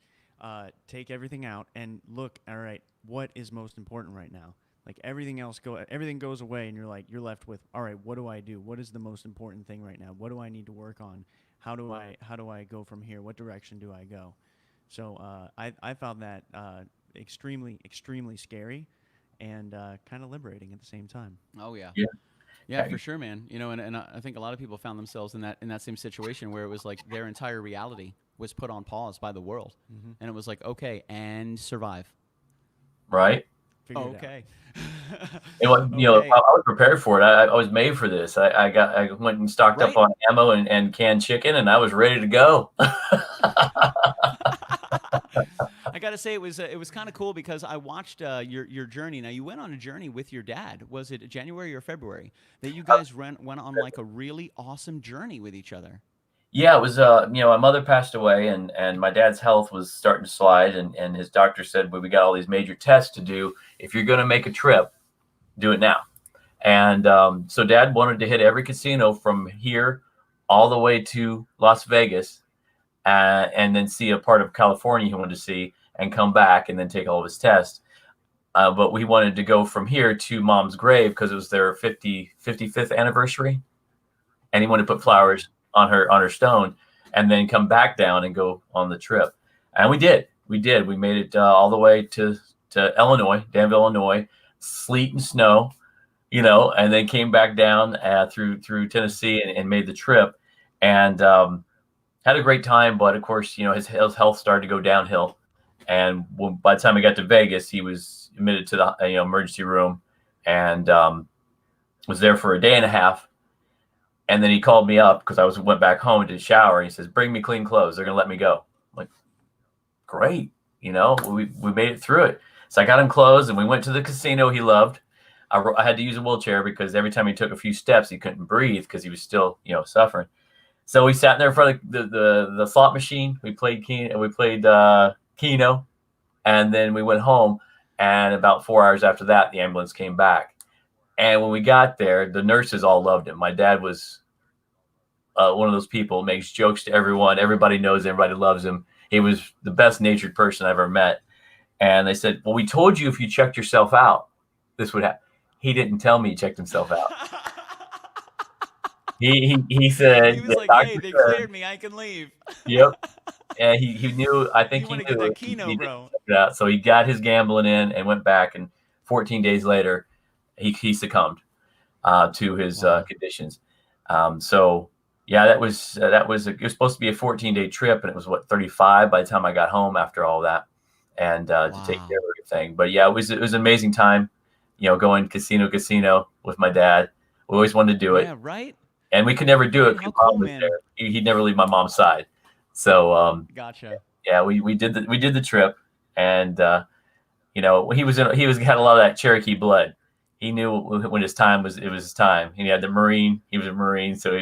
take everything out and look, all right, what is most important right now? Like everything goes away, and you're left with, all right, what do I do? What is the most important thing right now? What do I need to work on? How do I go from here? What direction do I go? So I found that extremely scary and kind of liberating at the same time. Oh yeah. Yeah, for sure, man. And I think a lot of people found themselves in that same situation where it was like their entire reality was put on pause by the world, and it was like, okay, and survive. Right. Okay. I was prepared for it. I was made for this. I went and stocked up on ammo and canned chicken, and I was ready to go. I got to say, it was kind of cool because I watched your journey. Now, you went on a journey with your dad. Was it January or February that you guys went on like a really awesome journey with each other? Yeah, it was, my mother passed away, and my dad's health was starting to slide, and his doctor said, well, we got all these major tests to do. If you're going to make a trip, do it now. And so Dad wanted to hit every casino from here all the way to Las Vegas, and then see a part of California he wanted to see, and come back and then take all of his tests. But we wanted to go from here to Mom's grave because it was their 55th anniversary, and he wanted to put flowers on her stone, and then come back down and go on the trip. And we did. We made it all the way to Illinois, Danville, Illinois, sleet and snow, and then came back down through Tennessee and made the trip, and had a great time. But of course, his health started to go downhill, and by the time he got to Vegas, he was admitted to the emergency room, and was there for a day and a half. And then he called me up because I went back home to shower. And he says, "Bring me clean clothes. They're gonna let me go." I'm like, great, we made it through it. So I got him clothes, and we went to the casino he loved. I had to use a wheelchair because every time he took a few steps, he couldn't breathe because he was still suffering. So we sat there in front of the slot machine. We played Keno, And then we went home, and about 4 hours after that, the ambulance came back. And when we got there, the nurses all loved him. My dad was one of those people, makes jokes to everyone. Everybody knows, everybody loves him. He was the best natured person I've ever met. And they said, well, we told you if you checked yourself out, this would happen. He didn't tell me he checked himself out. He said, he was like, hey, they cleared me. I can leave. Yep. And he knew, I think he knew get that keno, bro. So he got his gambling in and went back. And 14 days later, he succumbed to his conditions. So yeah, it was supposed to be a 14-day trip, and it was 35 by the time I got home after all that, and to take care of everything. But yeah, it was an amazing time, going casino with my dad. We always wanted to do it. Yeah, right. And we could never do it because Mom was there. He'd never leave my mom's side. So gotcha. Yeah, we did the trip, and he had a lot of that Cherokee blood. He knew when his time was, it was his time. He had the Marine. He was a Marine, so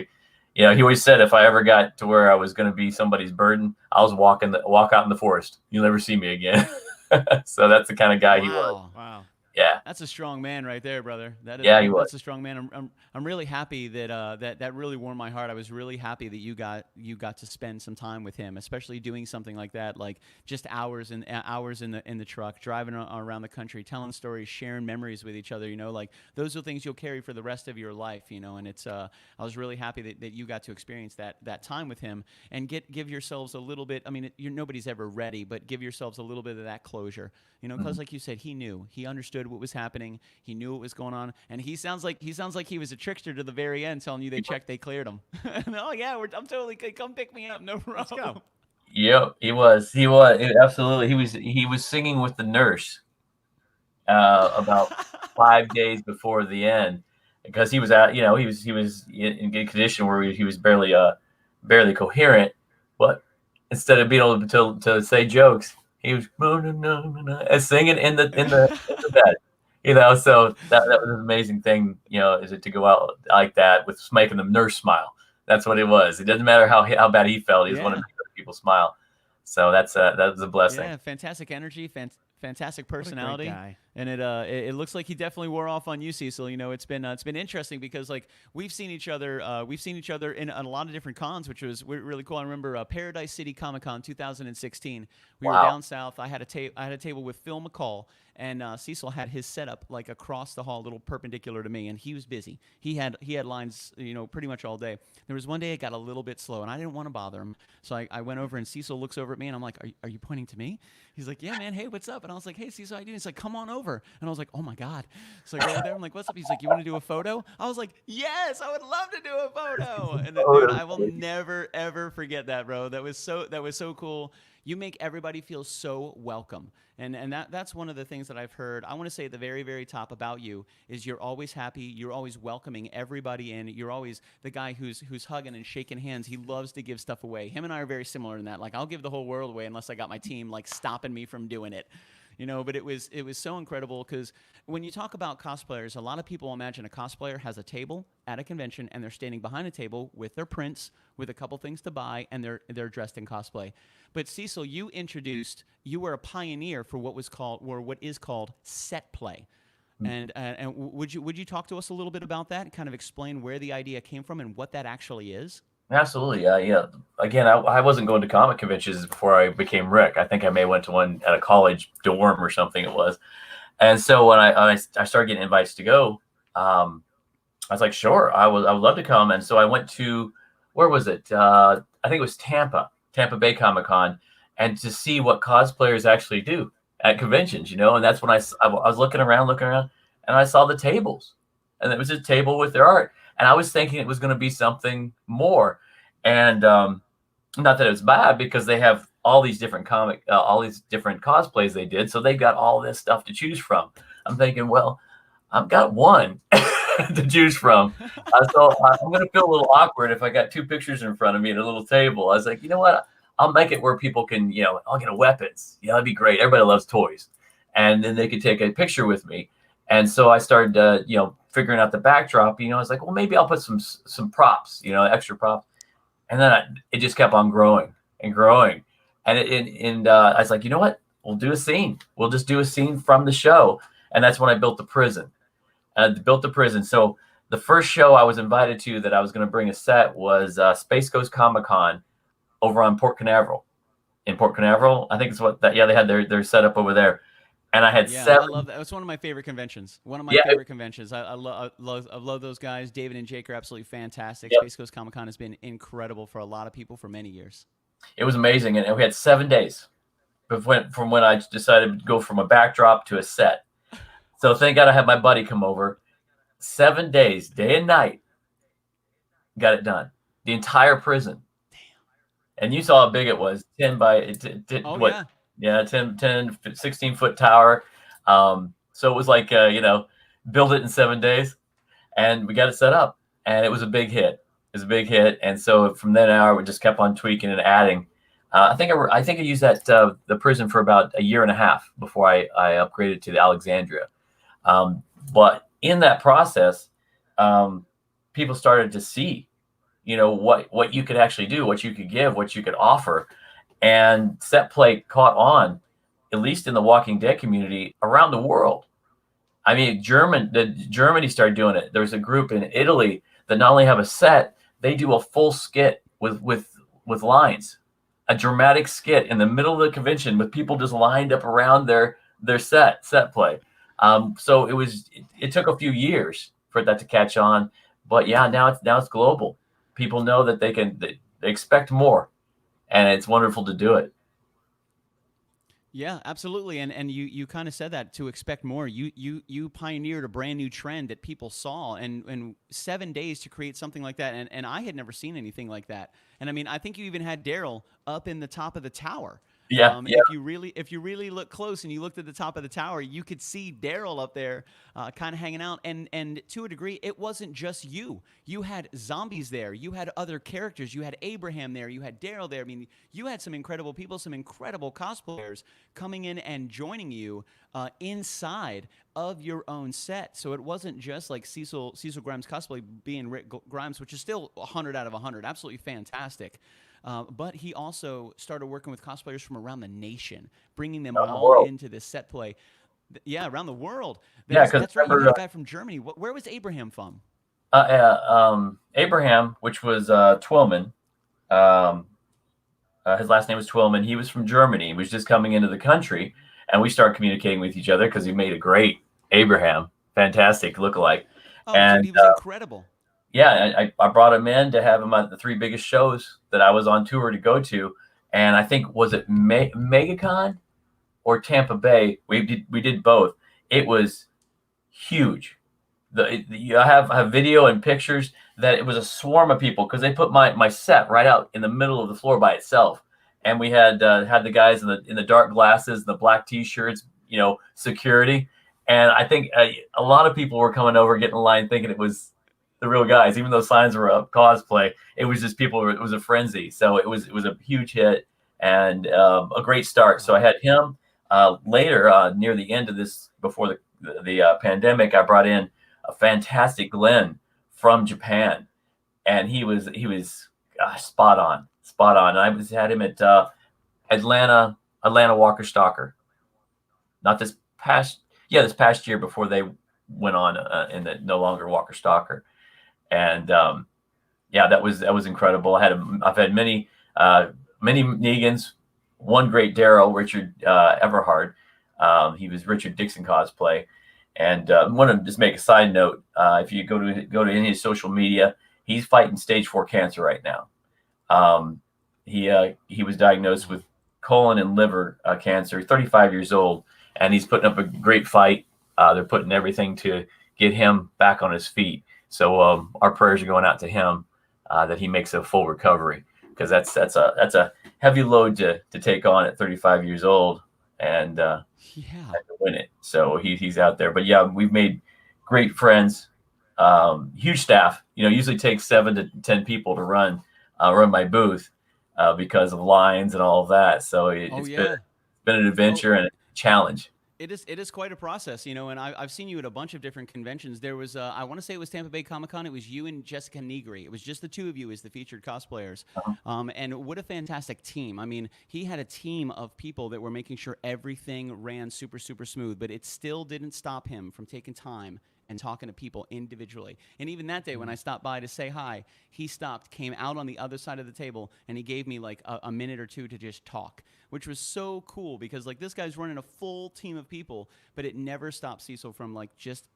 he always said if I ever got to where I was going to be somebody's burden, I was walk out in the forest. You'll never see me again. So that's the kind of guy he was. Wow. Yeah, that's a strong man right there, brother. He was. That's a strong man. I'm really happy that really warmed my heart. I was really happy that you got to spend some time with him, especially doing something like that, like just hours in the truck, driving around the country, telling stories, sharing memories with each other. Like those are things you'll carry for the rest of your life. And it's I was really happy that you got to experience that time with him and give yourselves a little bit. I mean, nobody's ever ready, but give yourselves a little bit of that closure. Because like you said, he understood what was happening. He knew what was going on, and he sounds like he was a trickster to the very end, telling you they cleared him. Oh yeah, I'm totally come pick me up, no problem. Let's go. Yep, he was absolutely. He was singing with the nurse about 5 days before the end, because he was he was in good condition where he was barely coherent, but instead of being able to say jokes, he was singing in the bed, So that was an amazing thing, is it to go out like that with making the nurse smile. That's what it was. It doesn't matter how bad he felt. He just wanted to make other people smile. So that was a blessing. Yeah, fantastic energy, fantastic personality, what a great guy. And it looks like he definitely wore off on you, Cecil. It's been interesting because like we've seen each other in a lot of different cons, which was really cool. I remember Paradise City Comic-Con 2016. We were down south. I had a table with Phil McCall, and Cecil had his setup like across the hall, a little perpendicular to me, and he was busy. He had lines, pretty much all day. There was one day it got a little bit slow, and I didn't want to bother him, so I went over, and Cecil looks over at me, and I'm like, "Are you pointing to me?" He's like, "Yeah, man. Hey, what's up?" And I was like, "Hey, Cecil, how you doing?" He's like, "Come on over." And I was like, "Oh my God!" So I go over there. I'm like, "What's up?" He's like, "You want to do a photo?" I was like, "Yes, I would love to do a photo." And dude, I will never ever forget that, bro. That was so cool. You make everybody feel so welcome. And that's one of the things that I've heard. I want to say at the very, very top about you is you're always happy. You're always welcoming everybody in. You're always the guy who's hugging and shaking hands. He loves to give stuff away. Him and I are very similar in that. Like, I'll give the whole world away unless I got my team like stopping me from doing it. But it was so incredible because when you talk about cosplayers, a lot of people imagine a cosplayer has a table at a convention and they're standing behind a table with their prints, with a couple things to buy, and they're dressed in cosplay. But Cecil, you were a pioneer for what is called set play. Mm-hmm. And would you talk to us a little bit about that and kind of explain where the idea came from and what that actually is? Absolutely. Yeah. Again, I wasn't going to comic conventions before I became Rick. I think I may have went to one at a college dorm or something it was. And so when I started getting invites to go, I was like, sure, I would love to come. And so I went to, where was it? I think it was Tampa Bay Comic-Con, and to see what cosplayers actually do at conventions, and that's when I was looking around, and I saw the tables, and it was a table with their art. And I was thinking it was going to be something more. And not that it was bad, because they have all these different all these different cosplays they did. So they got all this stuff to choose from. I'm thinking, well, I've got one to choose from. So I'm going to feel a little awkward if I got two pictures in front of me at a little table. I was like, you know what? I'll make it where people can, I'll get weapons. Yeah, that'd be great. Everybody loves toys. And then they could take a picture with me. And so I started, figuring out the backdrop. I was like, well, maybe I'll put some props, extra props. And then it just kept on growing and growing. And I was like, you know what? we'll do a scene. We'll just do a scene from the show. And that's when I built the prison. So the first show I was invited to that I was going to bring a set was Space Coast Comic-Con over on Port Canaveral. In Port Canaveral, I think it's what that. Yeah, they had their setup over there, and I had 7. I love that. It's one of my favorite conventions. One of my favorite conventions. I love those guys. David and Jake are absolutely fantastic. Space Coast Comic-Con has been incredible for a lot of people for many years. It was amazing, and we had 7 days from when I decided to go from a backdrop to a set. So thank God I had my buddy come over. 7 days, day and night, got it done. The entire prison. And you saw how big it was, 10 by 16-foot tower. So it was like, build it in 7 days, and we got it set up, and it was a big hit. And so from then on, we just kept on tweaking and adding. I think I used the prison for about a year and a half before I upgraded to the Alexandria. But in that process, people started to see, what you could actually do, what you could give, what you could offer. And set play caught on, at least in the Walking Dead community, around the world. I mean, Germany started doing it. There's a group in Italy that not only have a set, they do a full skit with lines, a dramatic skit in the middle of the convention with people just lined up around their set play. So it took a few years for that to catch on, but yeah, now it's global. People know that they expect more, and it's wonderful to do it. Yeah, absolutely. And you kind of said that, to expect more. You pioneered a brand new trend that people saw, and 7 days to create something like that. And I had never seen anything like that. And I mean, I think you even had Daryl up in the top of the tower. Yeah. If you really look close and you looked at the top of the tower, you could see Daryl up there, kind of hanging out. And to a degree, it wasn't just you. You had zombies there. You had other characters. You had Abraham there. You had Daryl there. I mean, you had some incredible people, some incredible cosplayers coming in and joining you inside of your own set. So it wasn't just like Cecil Grimes Cosplay being Rick Grimes, which is still 100 out of 100, absolutely fantastic. But he also started working with cosplayers from around the nation, bringing them all into this set play. Yeah, around the world. That's right. You had a guy from Germany. Where was Abraham from? Abraham, which was Twillman. His last name was Twillman. He was from Germany. He was just coming into the country, and we started communicating with each other because he made a great Abraham, fantastic lookalike. Oh, and dude, he was incredible. Yeah, I brought him in to have him at the 3 biggest shows that I was on tour to go to, and I think, was it MegaCon or Tampa Bay? We did both. It was huge. I have video and pictures that it was a swarm of people because they put my set right out in the middle of the floor by itself, and we had the guys in the dark glasses, the black T-shirts, security, and I think a lot of people were coming over, getting in line, thinking it was the real guys, even though signs were up, cosplay. It was just people. It was a frenzy. So it was a huge hit and a great start. So I had him later near the end of this, before the pandemic. I brought in a fantastic Glenn from Japan, and he was spot on. And I had him at Atlanta Walker Stalker. Not this past year, before they went on in the no longer Walker Stalker. And that was incredible. I've had many Negans, one great Daryl, Richard Everhard. He was Richard Dixon Cosplay. And I want to just make a side note. If you go to any of his social media, he's fighting stage 4 cancer right now. He was diagnosed with colon and liver cancer, 35 years old, and he's putting up a great fight. They're putting everything to get him back on his feet. So our prayers are going out to him that he makes a full recovery, because that's a heavy load to take on at 35 years old, and to win it. So he's out there. But yeah, we've made great friends, huge staff. Usually takes 7 to 10 people to run my booth because of lines and all of that. So it's been an adventure and a challenge. It is quite a process, you know, and I've seen you at a bunch of different conventions. There was, I want to say it was Tampa Bay Comic-Con. It was you and Jessica Negri. It was just the two of you as the featured cosplayers. And what a fantastic team. I mean, he had a team of people that were making sure everything ran super, super smooth, but it still didn't stop him from taking time and talking to people individually. And even that day when I stopped by to say hi, he stopped, came out on the other side of the table, and he gave me like a minute or two to just talk, which was so cool because like this guy's running a full team of people, but it never stopped Cecil from like just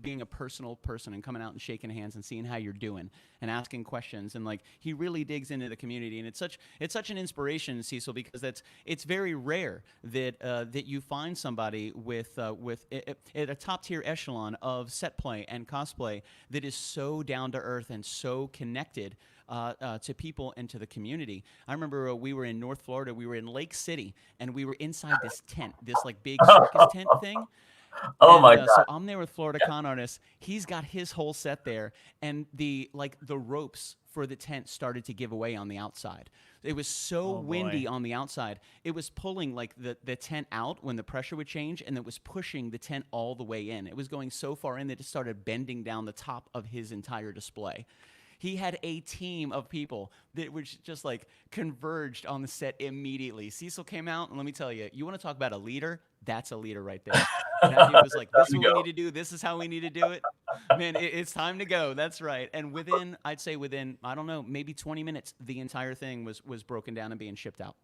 being a personal person and coming out and shaking hands and seeing how you're doing and asking questions, and like he really digs into the community, and it's such an inspiration, Cecil, because it's very rare that that you find somebody with at a top tier echelon of set play and cosplay that is so down to earth and so connected to people and to the community. I remember we were in North Florida, we were in Lake City, and we were inside this tent, this like big circus tent thing. Oh my God. So I'm there with Florida Con Artist. He's got his whole set there, and the ropes for the tent started to give away on the outside. It was so windy on the outside. It was pulling like the tent out when the pressure would change, and it was pushing the tent all the way in. It was going so far in that it started bending down the top of his entire display. He had a team of people that was just like converged on the set immediately. Cecil came out, and let me tell you, you want to talk about a leader? That's a leader right there. That dude was like, this is what we need to do. This is how we need to do it. Man, it's time to go. That's right. And I'd say within, I don't know, maybe 20 minutes, the entire thing was broken down and being shipped out.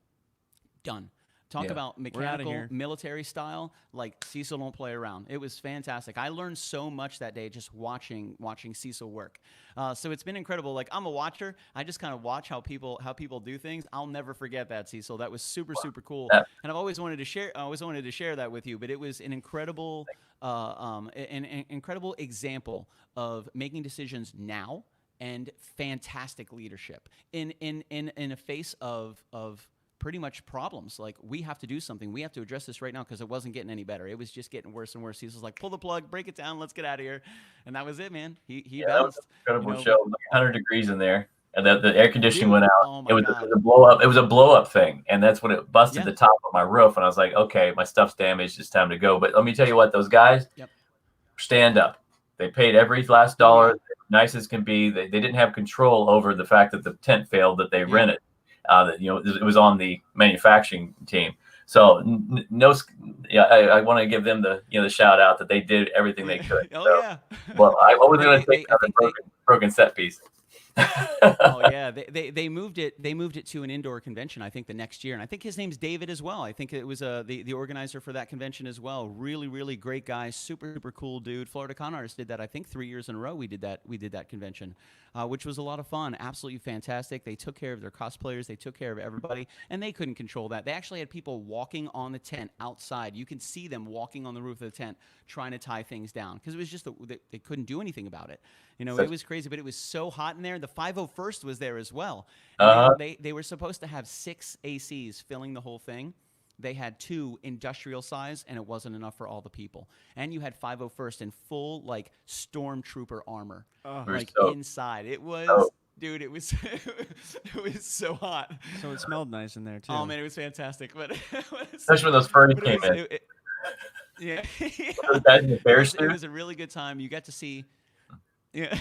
Done. Talk about mechanical, military style. Like Cecil don't play around. It was fantastic. I learned so much that day just watching Cecil work. So it's been incredible. Like I'm a watcher. I just kind of watch how people do things. I'll never forget that, Cecil. That was super super cool. And I've always wanted to share. That with you. But it was an incredible, an incredible example of making decisions now and fantastic leadership in a face of pretty much problems. Like we have to do something. We have to address this right now because it wasn't getting any better. It was just getting worse and worse. Cecil's like, pull the plug, break it down, let's get out of here. And that was it, man. He bounced. Incredible show. Like 100 degrees in there, and the air conditioning went out. Oh it was a blow up. It was a blow up thing, and that's when it busted the top of my roof. And I was like, okay, my stuff's damaged. It's time to go. But let me tell you what, those guys stand up. They paid every last dollar, nice as can be. They didn't have control over the fact that the tent failed that they rented. That it was on the manufacturing team. So I want to give them the shout out that they did everything they could. Well, I was going to take another broken set piece. They moved it to an indoor convention, I think, the next year, and I think his name's David as well. I think it was the organizer for that convention as well. Really, really great guy, super, super cool dude. Florida Con Artist did that, I think, 3 years in a row. We did that convention, which was a lot of fun. Absolutely fantastic. They took care of their cosplayers. They took care of everybody, and they couldn't control that. They actually had people walking on the tent outside. You can see them walking on the roof of the tent trying to tie things down because it was just they couldn't do anything about it. It was crazy, but it was so hot in there. The 501st was there as well. They were supposed to have 6 ACs filling the whole thing. They had 2 industrial size, and it wasn't enough for all the people. And you had 501st in full like stormtrooper armor, inside. It was. Dude, it was so hot. So it smelled nice in there too. Oh man, it was fantastic. But especially when those furry came in. It was a really good time. You got to see. Yeah.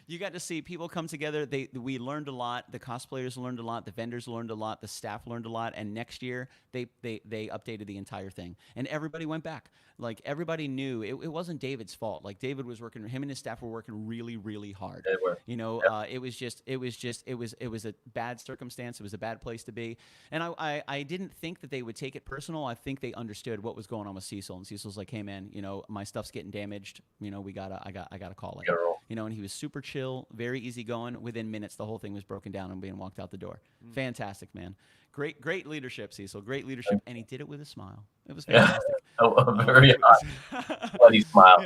You got to see people come together. We learned a lot. The cosplayers learned a lot. The vendors learned a lot. The staff learned a lot. And next year, they updated the entire thing. And everybody went back. Like, everybody knew it wasn't David's fault. Like, David was working, him and his staff were working really, really hard. They were. It was a bad circumstance. It was a bad place to be. And I didn't think that they would take it personal. I think they understood what was going on with Cecil. And Cecil's like, hey, man, my stuff's getting damaged. I gotta call it. And he was super chill, very easygoing. Within minutes, the whole thing was broken down and being walked out the door. Fantastic, man. Great leadership, Cecil. Great leadership, and he did it with a smile. It was fantastic. Very hot, bloody smile.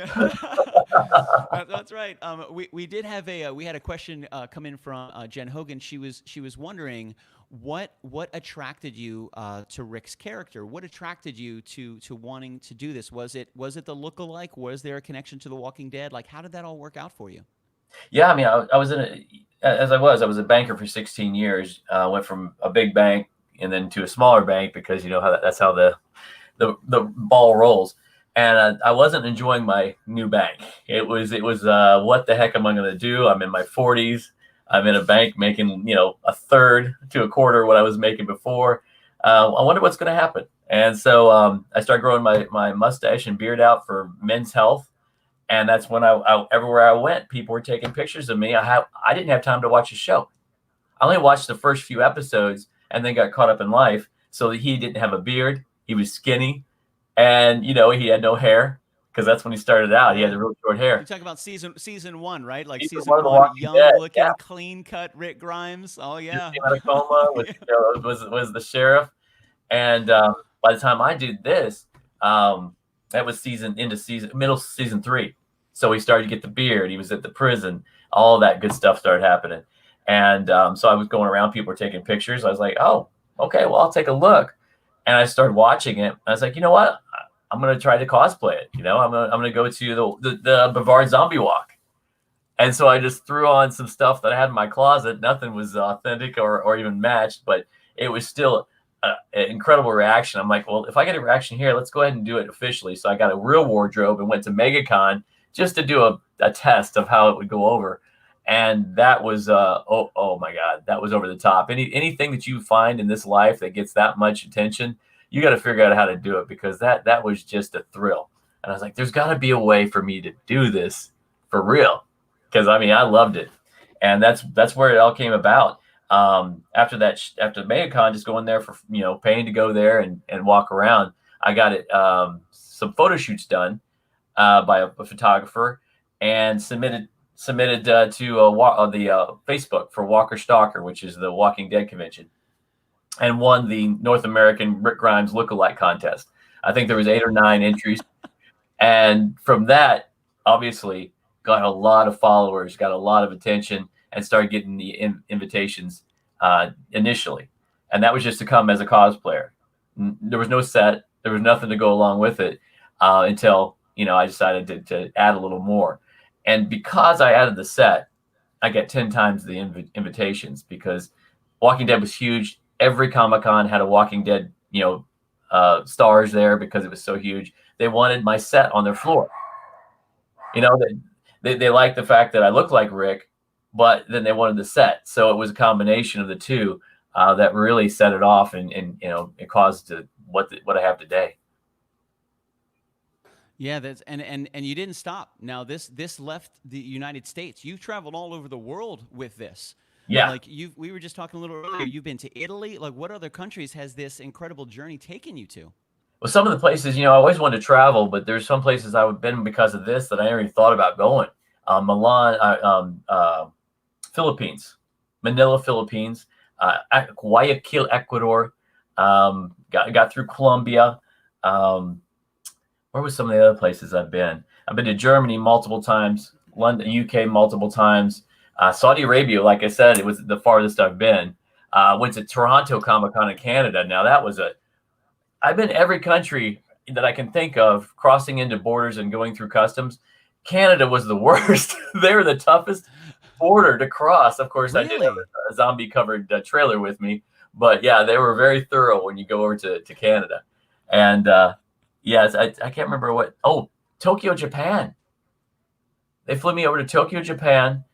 That's right. We did have we had a question come in from Jen Hogan. She was wondering what attracted you to Rick's character. What attracted you to wanting to do this? Was it the look-alike? Was there a connection to The Walking Dead? Like, how did that all work out for you? Yeah, I mean, I was I was a banker for 16 years. Went from a big bank and then to a smaller bank because that's how the the ball rolls. And I wasn't enjoying my new bank. It was what the heck am I going to do? I'm in my 40s. I'm in a bank making, a third to a quarter what I was making before. I wonder what's going to happen. And so I started growing my mustache and beard out for men's health. And that's when I everywhere I went, people were taking pictures of me. I didn't have time to watch a show. I only watched the first few episodes and then got caught up in life. So he didn't have a beard. He was skinny. And, he had no hair because that's when he started out. He had the real short hair. You talk about season 1, right? Like season one, young looking, clean cut Rick Grimes. Oh, yeah. He came out of coma, was the sheriff. And by the time I did this, that was middle season 3. So he started to get the beard. He was at the prison. All that good stuff started happening. And so I was going around. People were taking pictures. I was like, oh, okay, well, I'll take a look. And I started watching it. I was like, you know what? I'm going to try to cosplay it. I'm going to go to the Bavard zombie walk. And so I just threw on some stuff that I had in my closet. Nothing was authentic or even matched, but it was still an incredible reaction. I'm like, well, if I get a reaction here, let's go ahead and do it officially. So I got a real wardrobe and went to MegaCon just to do a test of how it would go over. And that was, oh my God, that was over the top. Anything that you find in this life that gets that much attention, you got to figure out how to do it, because that was just a thrill. And I was like, there's got to be a way for me to do this for real. Because I loved it. And that's where it all came about. After MegaCon, just going there for, paying to go there and walk around, I got it, some photo shoots done by a photographer and submitted to the Facebook for Walker Stalker, which is the Walking Dead convention, and won the North American Rick Grimes lookalike contest. I think there was 8 or 9 entries. And from that, obviously, got a lot of followers, got a lot of attention, and started getting the invitations initially. And that was just to come as a cosplayer. There was no set. There was nothing to go along with it until, I decided to add a little more. And because I added the set, I get 10 times the invitations, because Walking Dead was huge. Every Comic-Con had a Walking Dead, stars there because it was so huge. They wanted my set on their floor. They liked the fact that I looked like Rick, but then they wanted the set. So it was a combination of the two that really set it off, and it caused what I have today. Yeah, that's and you didn't stop. Now this left the United States. You've traveled all over the world with this. Yeah. Like we were just talking a little earlier. You've been to Italy. Like, what other countries has this incredible journey taken you to? Well, some of the places, I always wanted to travel, but there's some places I've been because of this that I never even thought about going. Milan, Philippines, Manila, Philippines, Guayaquil, Ecuador. Got through Colombia. Where was some of the other places I've been? I've been to Germany multiple times, London, UK multiple times. Saudi Arabia, like I said, it was the farthest I've been. Went to Toronto Comic-Con in Canada. Now I've been every country that I can think of, crossing into borders and going through customs. Canada was the worst. They were the toughest border to cross. Of course, really? I did have a zombie-covered trailer with me. But, yeah, they were very thorough when you go over to Canada. And, yes, I can't remember what. Oh, Tokyo, Japan. They flew me over to Tokyo, Japan,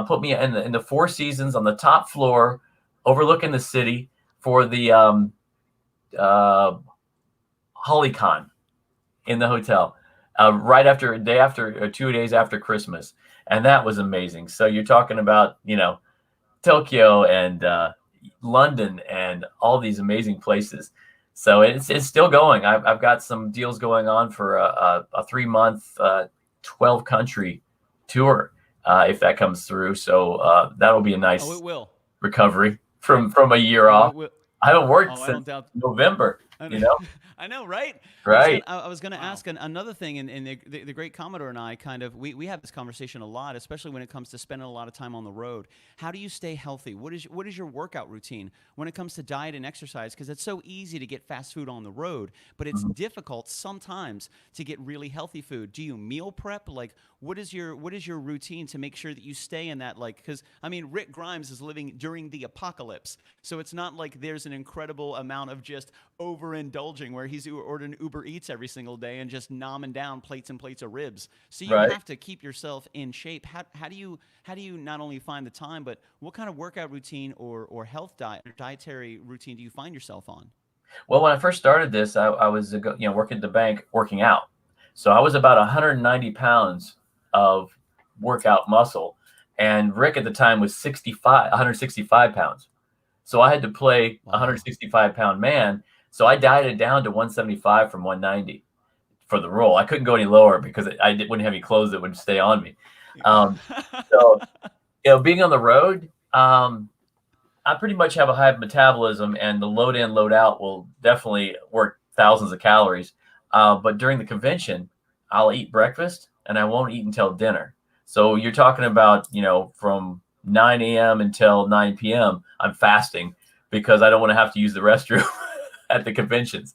put me in the Four Seasons on the top floor, overlooking the city for the HollyCon in the hotel, right after 2 days after Christmas. And that was amazing. So you're talking about, Tokyo and London and all these amazing places. So it's still going. I've got some deals going on for a 3-month, 12-country tour if that comes through. So that'll be a nice recovery from a year off. I haven't worked since November. I know, right? Right. I was going to ask another thing, and the great Commodore and I we have this conversation a lot, especially when it comes to spending a lot of time on the road. How do you stay healthy? What is your workout routine when it comes to diet and exercise? Because it's so easy to get fast food on the road, but it's difficult sometimes to get really healthy food. Do you meal prep? Like, what is your routine to make sure that you stay in that, because Rick Grimes is living during the apocalypse, so it's not like there's an incredible amount of just over overindulging, where he's ordering Uber Eats every single day and just nomming down plates and plates of ribs. So you have to keep yourself in shape. How do you not only find the time, but what kind of workout routine or health dietary routine do you find yourself on? Well, when I first started this, I was working at the bank, working out. So I was about 190 pounds of workout muscle, and Rick at the time was 165 pounds. So I had to play a 165-pound man. So I dieted down to 175 from 190 for the role. I couldn't go any lower because wouldn't have any clothes that would stay on me. So being on the road, I pretty much have a high metabolism, and the load in, load out will definitely work thousands of calories. But during the convention, I'll eat breakfast and I won't eat until dinner. So you're talking about, from 9 a.m. until 9 p.m., I'm fasting because I don't want to have to use the restroom at the conventions.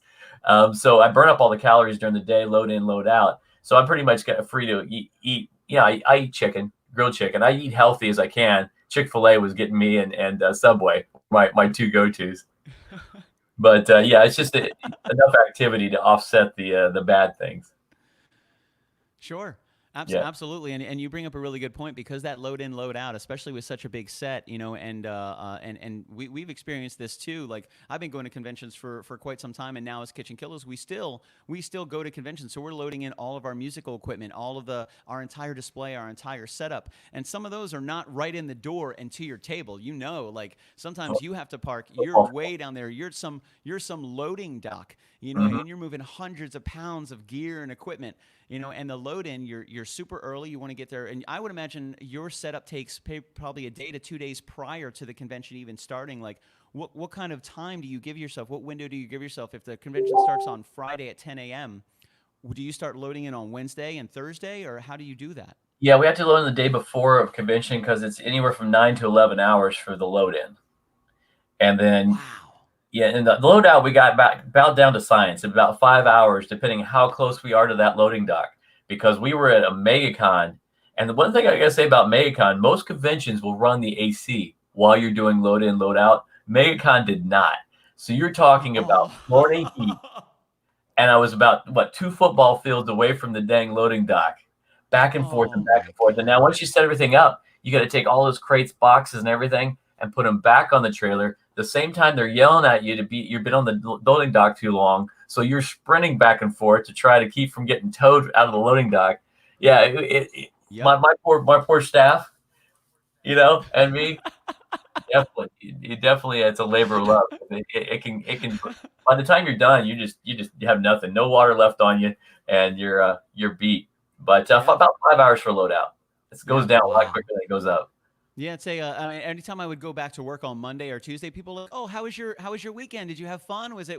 So I burn up all the calories during the day, load in, load out. So I'm pretty much free to eat. Yeah, I eat chicken, grilled chicken. I eat healthy as I can. Chick-fil-A was getting me, and Subway, my two go-tos. But it's just enough activity to offset the bad things. Sure. Absolutely, and you bring up a really good point, because that load in, load out, especially with such a big set, and we've experienced this too. Like, I've been going to conventions for quite some time, and now as KitchenKillaz, we still go to conventions. So we're loading in all of our musical equipment, all of our entire display, our entire setup, and some of those are not right in the door and to your table. Like sometimes you have to park. You're way down there. You're some loading dock, and you're moving hundreds of pounds of gear and equipment. And the load in, you're super early. You want to get there, and I would imagine your setup takes probably a day to 2 days prior to the convention even starting. Like, what kind of time do you give yourself? What window do you give yourself? If the convention starts on Friday at 10 a.m., do you start loading in on Wednesday and Thursday, or how do you do that? Yeah, we have to load in the day before of convention, because it's anywhere from 9 to 11 hours for the load in, and then. Wow. Yeah, and the loadout, we got about down to science, about 5 hours, depending how close we are to that loading dock, because we were at a MegaCon. And the one thing I got to say about MegaCon, most conventions will run the AC while you're doing load in, load out. MegaCon did not. So you're talking about Florida heat. And I was about, 2 football fields away from the dang loading dock, back and forth and back and forth. And now once you set everything up, you got to take all those crates, boxes, and everything and put them back on the trailer. The same time they're yelling at you you've been on the loading dock too long, so you're sprinting back and forth to try to keep from getting towed out of the loading dock. Yeah, my poor staff, and me. Definitely, it's a labor of love. It can. By the time you're done, you have nothing, no water left on you, and you're beat. But about 5 hours for loadout. It goes down a lot quicker than it goes up. Yeah, it's anytime I would go back to work on Monday or Tuesday, people are like, "Oh, how was your weekend? Did you have fun? Was it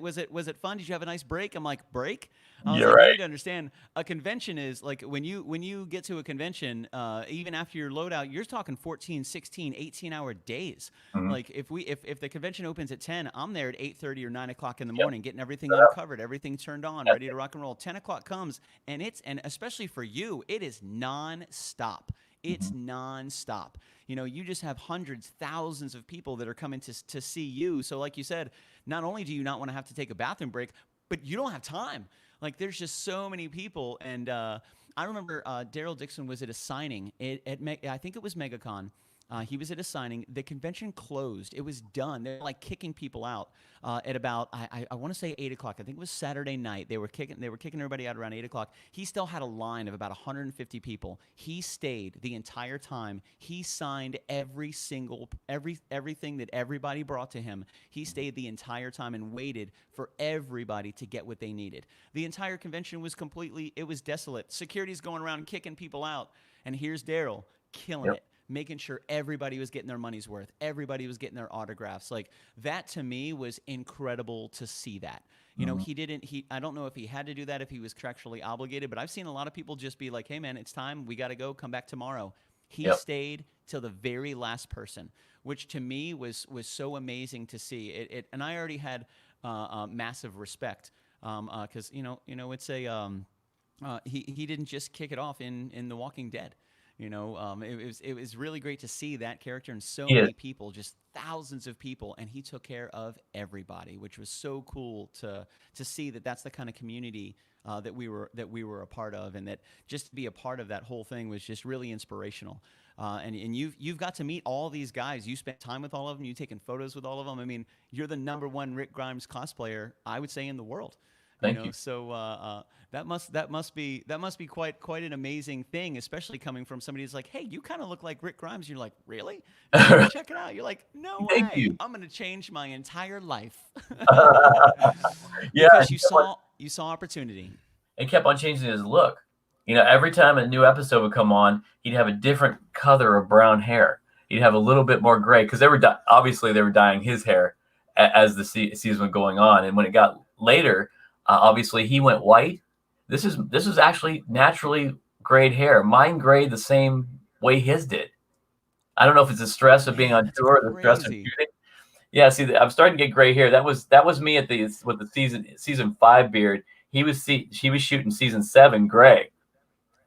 fun? Did you have a nice break?" I'm like, "Break?" You're right. You need to understand, a convention is like, when you get to a convention, even after your loadout, you're talking 14, 16, 18-hour days. Mm-hmm. Like, if the convention opens at 10, I'm there at 8:30 or 9 o'clock in the morning, getting everything uncovered, everything turned on, ready to rock and roll. 10 o'clock comes, and especially for you, it is nonstop. It's nonstop. You just have hundreds, thousands of people that are coming to see you. So like you said, not only do you not want to have to take a bathroom break, but you don't have time. Like, there's just so many people. And I remember Daryl Dixon was at a signing I think it was MegaCon. He was at a signing. The convention closed. It was done. They're like kicking people out at about, I want to say 8 o'clock. I think it was Saturday night. They were kicking everybody out around 8 o'clock. He still had a line of about 150 people. He stayed the entire time. He signed everything that everybody brought to him. He stayed the entire time and waited for everybody to get what they needed. The entire convention was desolate. Security's going around kicking people out. And here's Daryl killing it, making sure everybody was getting their money's worth. Everybody was getting their autographs. Like, that to me was incredible to see that. I don't know if he had to do that, if he was contractually obligated, but I've seen a lot of people just be like, "Hey man, it's time. We got to go. Come back tomorrow." He stayed till the very last person, which to me was so amazing to see. And I already had massive respect, because it's he didn't just kick it off in The Walking Dead. It was really great to see that character and so many people, just thousands of people, and he took care of everybody, which was so cool to see that that's the kind of community that we were a part of, and that just to be a part of that whole thing was just really inspirational. And you've got to meet all these guys. You spent time with all of them. You've taken photos with all of them. I mean, you're the #1 Rick Grimes cosplayer, I would say, in the world. Thank you. So that must be quite an amazing thing, especially coming from somebody who's like, hey, you kind of look like Rick Grimes. You're like, really? Check it out. You're like, no way. I'm going to change my entire life. Yeah, because you saw opportunity. And kept on changing his look. Every time a new episode would come on, he'd have a different color of brown hair. He'd have a little bit more gray because obviously they were dyeing his hair as the season was going on. And when it got later, obviously he went white. This is actually naturally grayed hair. Mine grayed the same way his did. I don't know if it's the stress of being on tour, the stress of shooting. Yeah, see, I'm starting to get gray hair. That was me with the season 5 beard. She was shooting season 7 gray.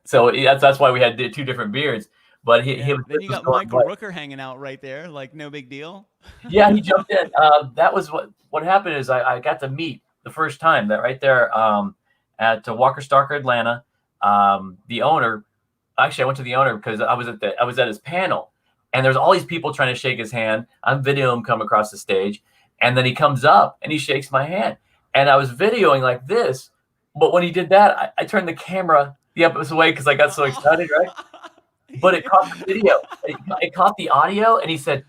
So that's why we had 2 different beards. But he was. Then you got Michael Rooker hanging out right there, like no big deal. Yeah, he jumped in. That was what happened. Is I got to meet the first time that right there at Walker Stalker Atlanta. The owner, actually, I went to the owner because I was at his panel, and there's all these people trying to shake his hand. I'm videoing him come across the stage, and then he comes up and he shakes my hand, and I was videoing like this, but when he did that, I turned the camera the opposite way because I got so excited, right? But it caught the video, it caught the audio, and he said,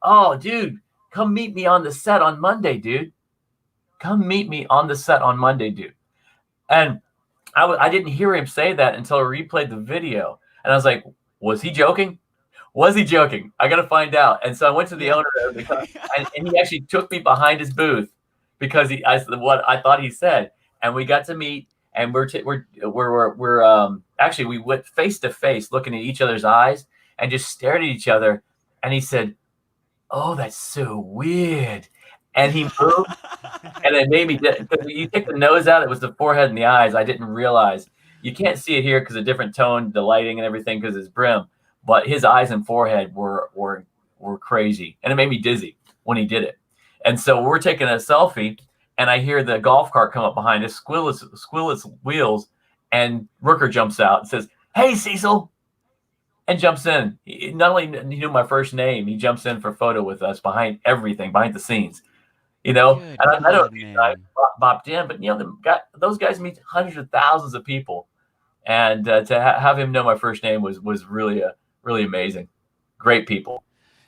"Oh, dude, come meet me on the set on Monday, dude. Come meet me on the set on Monday, dude." And I didn't hear him say that until I replayed the video. And I was like, was he joking? Was he joking? I got to find out. And so I went to the owner and he actually took me behind his booth because I said what I thought he said. And we got to meet, and we're actually, we went face to face looking at each other's eyes and just stared at each other. And he said, "Oh, that's so weird." And he moved, and it made me. You take the nose out; it was the forehead and the eyes. I didn't realize. You can't see it here because of different tone, the lighting, and everything because his brim. But his eyes and forehead were crazy, and it made me dizzy when he did it. And so we're taking a selfie, and I hear the golf cart come up behind us, squealless wheels, and Rooker jumps out and says, "Hey, Cecil," and jumps in. Not only he knew my first name, he jumps in for a photo with us behind everything, behind the scenes. And I don't know if you guys bopped in, but those guys meet hundreds of thousands of people, and to have him know my first name was really amazing. Great people.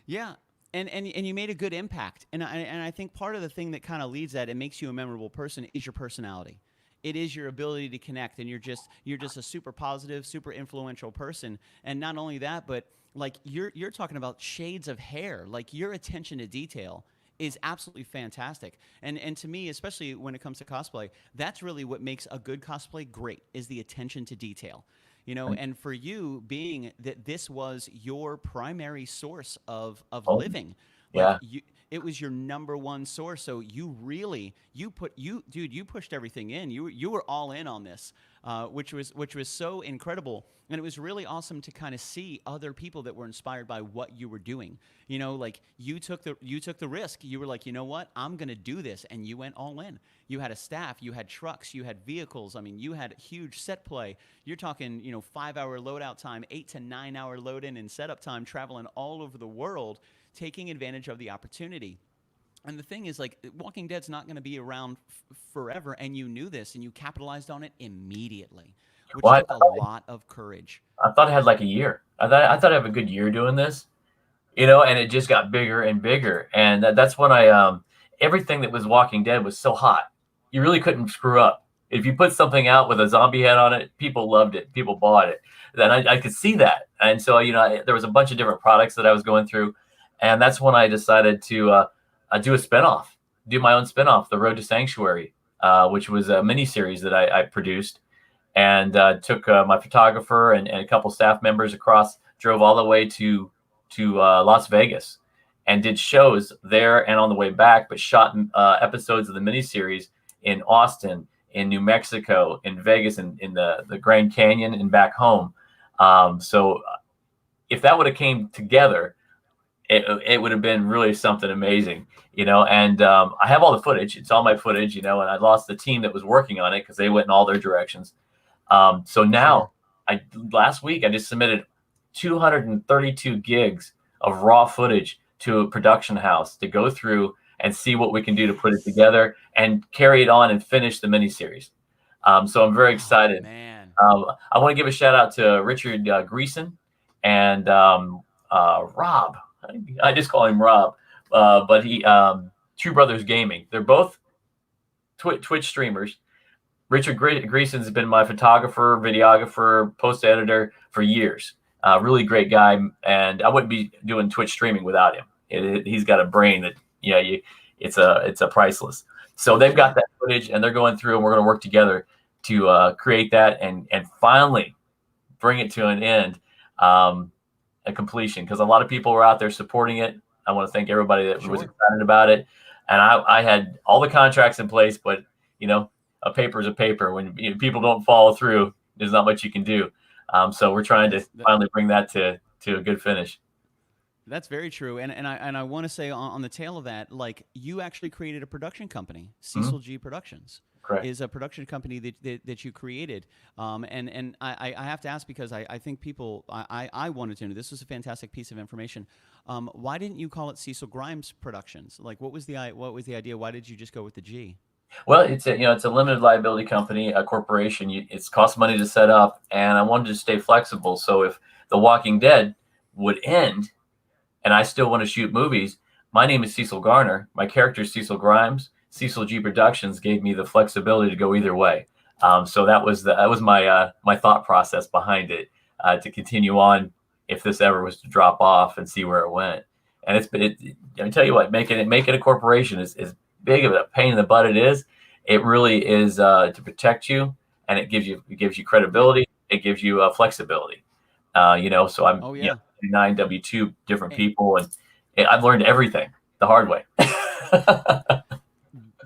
Yeah, and you made a good impact, and I think part of the thing that kind of leads that and makes you a memorable person is your personality. It is your ability to connect, and you're just a super positive, super influential person. And not only that, but like you're talking about shades of hair, like your attention to detail is absolutely fantastic. And to me, especially when it comes to cosplay, that's really what makes a good cosplay great, is the attention to detail. And for you, being that this was your primary source of living, like it was your #1 source. So you pushed everything in. You were all in on this, which was so incredible. And it was really awesome to kind of see other people that were inspired by what you were doing. Like you took the risk. You were like, you know what? I'm going to do this. And you went all in. You had a staff, you had trucks, you had vehicles. I mean, you had huge set play. You're talking, 5-hour loadout time, 8 to 9 hour load in and setup time, traveling all over the world, taking advantage of the opportunity. And the thing is, like, Walking Dead's not going to be around forever. And you knew this, and you capitalized on it immediately. Which took a lot of courage. I thought I had like a year. I thought I'd have a good year doing this, and it just got bigger and bigger. And that's when everything that was Walking Dead was so hot. You really couldn't screw up. If you put something out with a zombie head on it, people loved it. People bought it. Then I could see that. And so, there was a bunch of different products that I was going through. And that's when I decided to do a spinoff, do my own spinoff, The Road to Sanctuary, which was a miniseries that I produced. And took my photographer and a couple staff members across, drove all the way to Las Vegas, and did shows there and on the way back, but shot episodes of the miniseries in Austin, in New Mexico, in Vegas, in the Grand Canyon, and back home. So if that would have came together, it would have been really something amazing, and I have all the footage. It's all my footage, and I lost the team that was working on it because they went in all their directions. So now last week I just submitted 232 gigs of raw footage to a production house to go through and see what we can do to put it together and carry it on and finish the miniseries. So I'm very excited. Man. I want to give a shout out to Richard Greason and Rob. I just call him Rob, but he True Brothers Gaming. They're both Twitch streamers. Richard Greason's been my photographer, videographer, post editor for years. Really great guy, and I wouldn't be doing Twitch streaming without him. He's got a brain that it's a priceless. So they've got that footage, and they're going through, and we're going to work together to create that and finally bring it to an end, a completion, because a lot of people were out there supporting it. I want to thank everybody that was excited about it, and I had all the contracts in place, but a paper is a paper. When people don't follow through, there's not much you can do. So we're trying to finally bring that to a good finish. That's very true, and I want to say on the tail of that, like, you actually created a production company, Cecil G Productions. Correct. Is a production company that you created, and I have to ask, because I think people, I wanted to know, this was a fantastic piece of information. Why didn't you call it Cecil Grimes Productions? Like, what was the idea? Why did you just go with the G? Well, it's a limited liability company, a corporation. It's cost money to set up, and I wanted to stay flexible. So if The Walking Dead would end, and I still want to shoot movies, my name is Cecil Garner. My character is Cecil Grimes. Cecil G Productions gave me the flexibility to go either way. So that was my thought process behind it, to continue on if this ever was to drop off and see where it went. And I tell you what, making it a corporation is big of a pain in the butt it is. It really is, to protect you, and it gives you credibility. It gives you flexibility. So I'm 9 W-2 different people, and I've learned everything the hard way.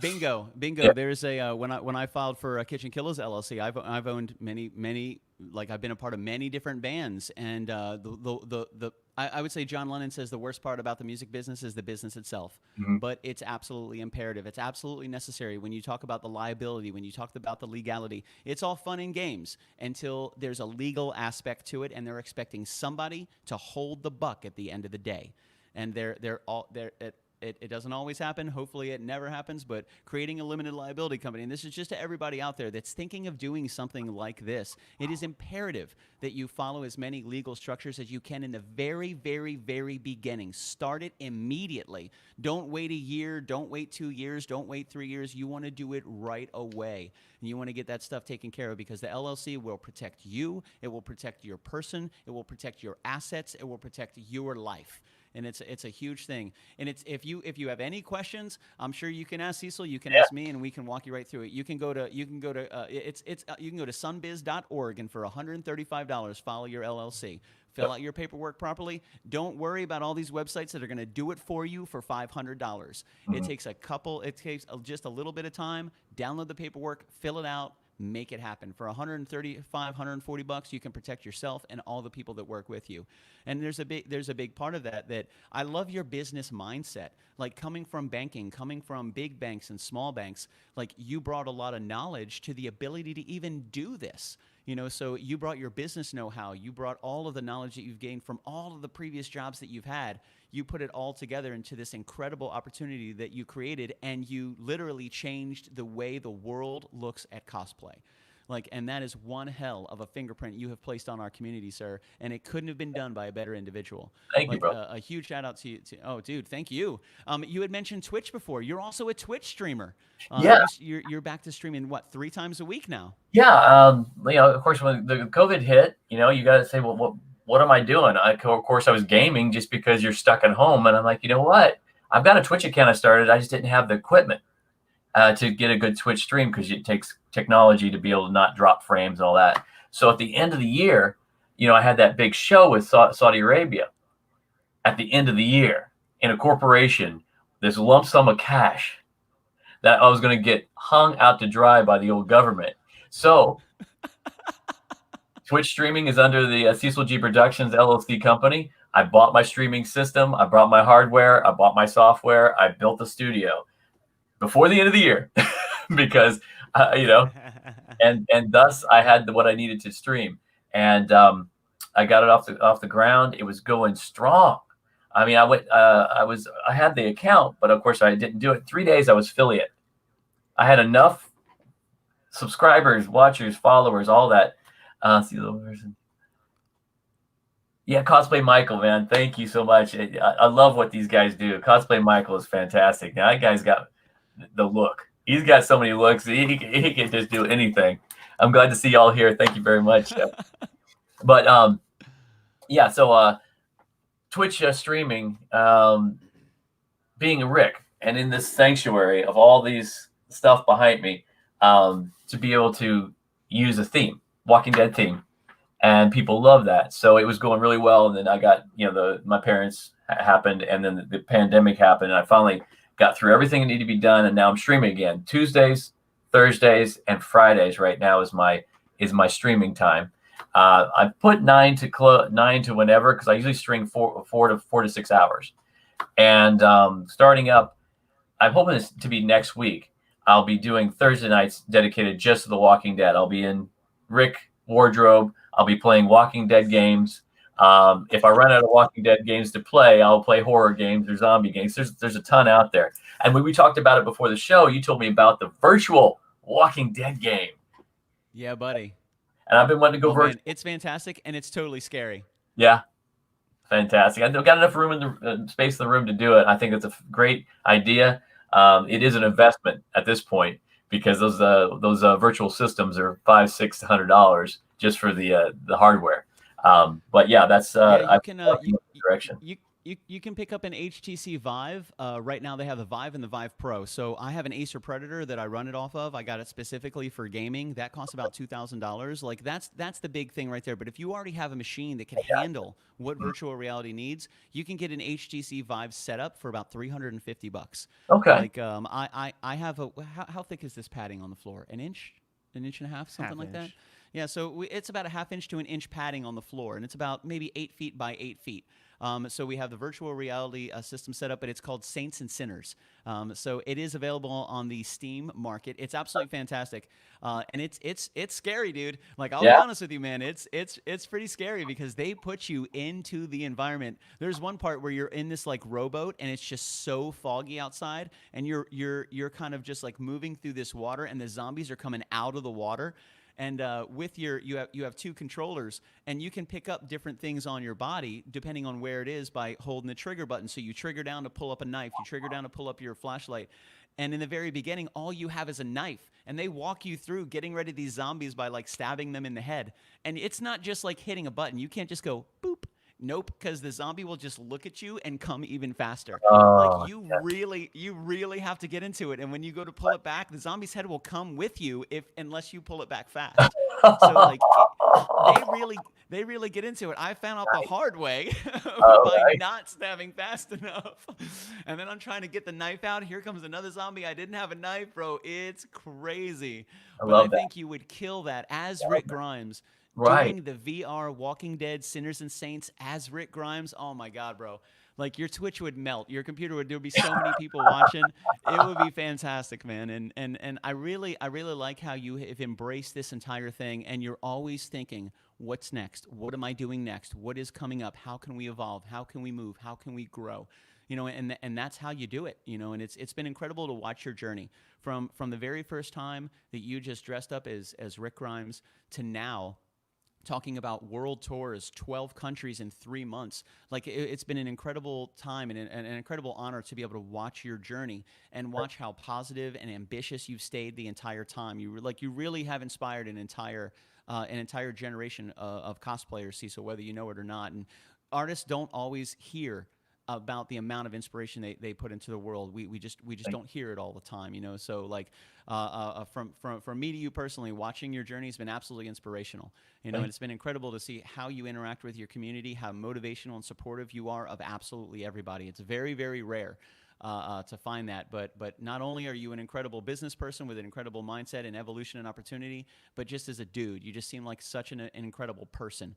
Bingo. Yeah. There's a when I filed for KitchenKillaz LLC, I've owned many, like, I've been a part of many different bands, and I would say John Lennon says the worst part about the music business is the business itself. But it's absolutely imperative. It's absolutely necessary. When you talk about the liability, when you talk about the legality, it's all fun and games until there's a legal aspect to it, and they're expecting somebody to hold the buck at the end of the day, and it doesn't always happen. Hopefully it never happens, but creating a limited liability company, and this is just to everybody out there that's thinking of doing something like this, it is imperative that you follow as many legal structures as you can in the very, very, very beginning. Start it immediately. Don't wait a year. Don't wait 2 years. Don't wait 3 years. You want to do it right away. And you want to get that stuff taken care of, because the LLC will protect you. It will protect your person. It will protect your assets. It will protect your life. And it's a huge thing. And if you have any questions, I'm sure you can ask Cecil. You can ask me, and we can walk you right through it. You can go to sunbiz.org, and for $135, follow your LLC. Fill out your paperwork properly. Don't worry about all these websites that are going to do it for you for $500. It takes just a little bit of time. Download the paperwork, fill it out. Make it happen. For $135, $140, you can protect yourself and all the people that work with you. And there's a big part of that I love your business mindset. Like, coming from banking, coming from big banks and small banks, like, you brought a lot of knowledge to the ability to even do this. So you brought your business know-how. You brought all of the knowledge that you've gained from all of the previous jobs that you've had. You put it all together into this incredible opportunity that you created, and you literally changed the way the world looks at cosplay. And that is one hell of a fingerprint you have placed on our community, sir, and it couldn't have been done by a better individual. Thank you, bro. A huge shout out to you. Oh, dude, thank you. You had mentioned Twitch before. You're also a Twitch streamer. You're back to streaming, what, 3 times a week now? Yeah. Of course, when the COVID hit, you got to say, well, what am I doing? Of course, I was gaming just because you're stuck at home, and I'm like, you know what? I've got a Twitch account I started. I just didn't have the equipment to get a good Twitch stream, because it takes technology to be able to not drop frames and all that. So at the end of the year, I had that big show with Saudi Arabia at the end of the year in a corporation, this lump sum of cash that I was going to get hung out to dry by the old government. So Twitch streaming is under the Cecil G Productions LLC company. I bought my streaming system. I brought my hardware. I bought my software. I built a studio before the end of the year because, and thus I had what I needed to stream. And I got it off the ground. It was going strong. I mean, I had the account, but of course I didn't do it. In 3 days I was affiliate. I had enough subscribers, watchers, followers, all that. See the little version. Yeah, Cosplay Michael, man. Thank you so much. I love what these guys do. Cosplay Michael is fantastic. Now that guy's got the look. He's got so many looks. He can just do anything. I'm glad to see y'all here. Thank you very much. But yeah, so Twitch streaming, being a Rick, and in this sanctuary of all these stuff behind me, to be able to use a theme, Walking Dead theme, and people love that. So it was going really well. And then I got, my parents happened, and then the pandemic happened, and I finally got through everything that needed to be done. And now I'm streaming again. Tuesdays, Thursdays, and Fridays right now is my streaming time. I put 9 to whenever, because I usually stream 4 to 6 hours. And starting up, I'm hoping this to be next week. I'll be doing Thursday nights dedicated just to The Walking Dead. I'll be in Rick wardrobe. I'll be playing Walking Dead games. If I run out of Walking Dead games to play, I'll play horror games or zombie games. There's a ton out there. And when we talked about it before the show, you told me about the virtual Walking Dead game. Yeah, buddy. And I've been wanting to go virtual. Man, it's fantastic, and it's totally scary. Yeah, fantastic. I've got enough room in the space in the room to do it. I think it's a great idea. It is an investment at this point, because those virtual systems are $500-$600 just for the hardware. But yeah, that's direction. You can pick up an HTC Vive. Right now they have the Vive and the Vive Pro. So I have an Acer Predator that I run it off of. I got it specifically for gaming. That costs about $2,000. Like that's the big thing right there. But if you already have a machine that can handle what virtual reality needs, you can get an HTC Vive setup for about $350. Okay. Like I have how thick is this padding on the floor? An inch and a half, something like that. Yeah. So it's about a 1/2 inch to an inch padding on the floor, and it's about maybe 8 feet by 8 feet. So we have the virtual reality system set up, and it's called Saints and Sinners. So it is available on the Steam market. It's absolutely fantastic, and it's scary, dude. Like I'll be honest with you, man. It's pretty scary because they put you into the environment. There's one part where you're in this like rowboat, and it's just so foggy outside, and you're kind of just like moving through this water, and the zombies are coming out of the water. And with you have 2 controllers, and you can pick up different things on your body depending on where it is by holding the trigger button. So you trigger down to pull up a knife, you trigger down to pull up your flashlight. And in the very beginning, all you have is a knife, and they walk you through getting rid of these zombies by like stabbing them in the head. And it's not just like hitting a button. You can't just go boop. Nope, because the zombie will just look at you and come even faster. Like you really have to get into it. And when you go to pull it back, the zombie's head will come with you unless you pull it back fast. So like they really get into it. I found out the hard way by not stabbing fast enough. And then I'm trying to get the knife out. Here comes another zombie. I didn't have a knife, bro. It's crazy. I think you would kill that as Rick Grimes. Doing the VR Walking Dead Sinners and Saints as Rick Grimes, oh my God, bro! Like your Twitch would melt, your computer would. There would be so many people watching. It would be fantastic, man. And I really like how you have embraced this entire thing, and you're always thinking, what's next? What am I doing next? What is coming up? How can we evolve? How can we move? How can we grow? And that's how you do it, and it's been incredible to watch your journey from the very first time that you just dressed up as Rick Grimes to now. Talking about world tours, 12 countries in 3 months. Like it's been an incredible time and an incredible honor to be able to watch your journey and watch how positive and ambitious you've stayed the entire time. You really have inspired an entire generation of cosplayers, Cecil, whether you know it or not. And artists don't always hear about the amount of inspiration they put into the world. We just don't hear it all the time, So like from me to you personally, watching your journey has been absolutely inspirational. And it's been incredible to see how you interact with your community, how motivational and supportive you are of absolutely everybody. It's very, very rare. to find that. But not only are you an incredible business person with an incredible mindset and evolution and opportunity, but just as a dude, you just seem like such an incredible person.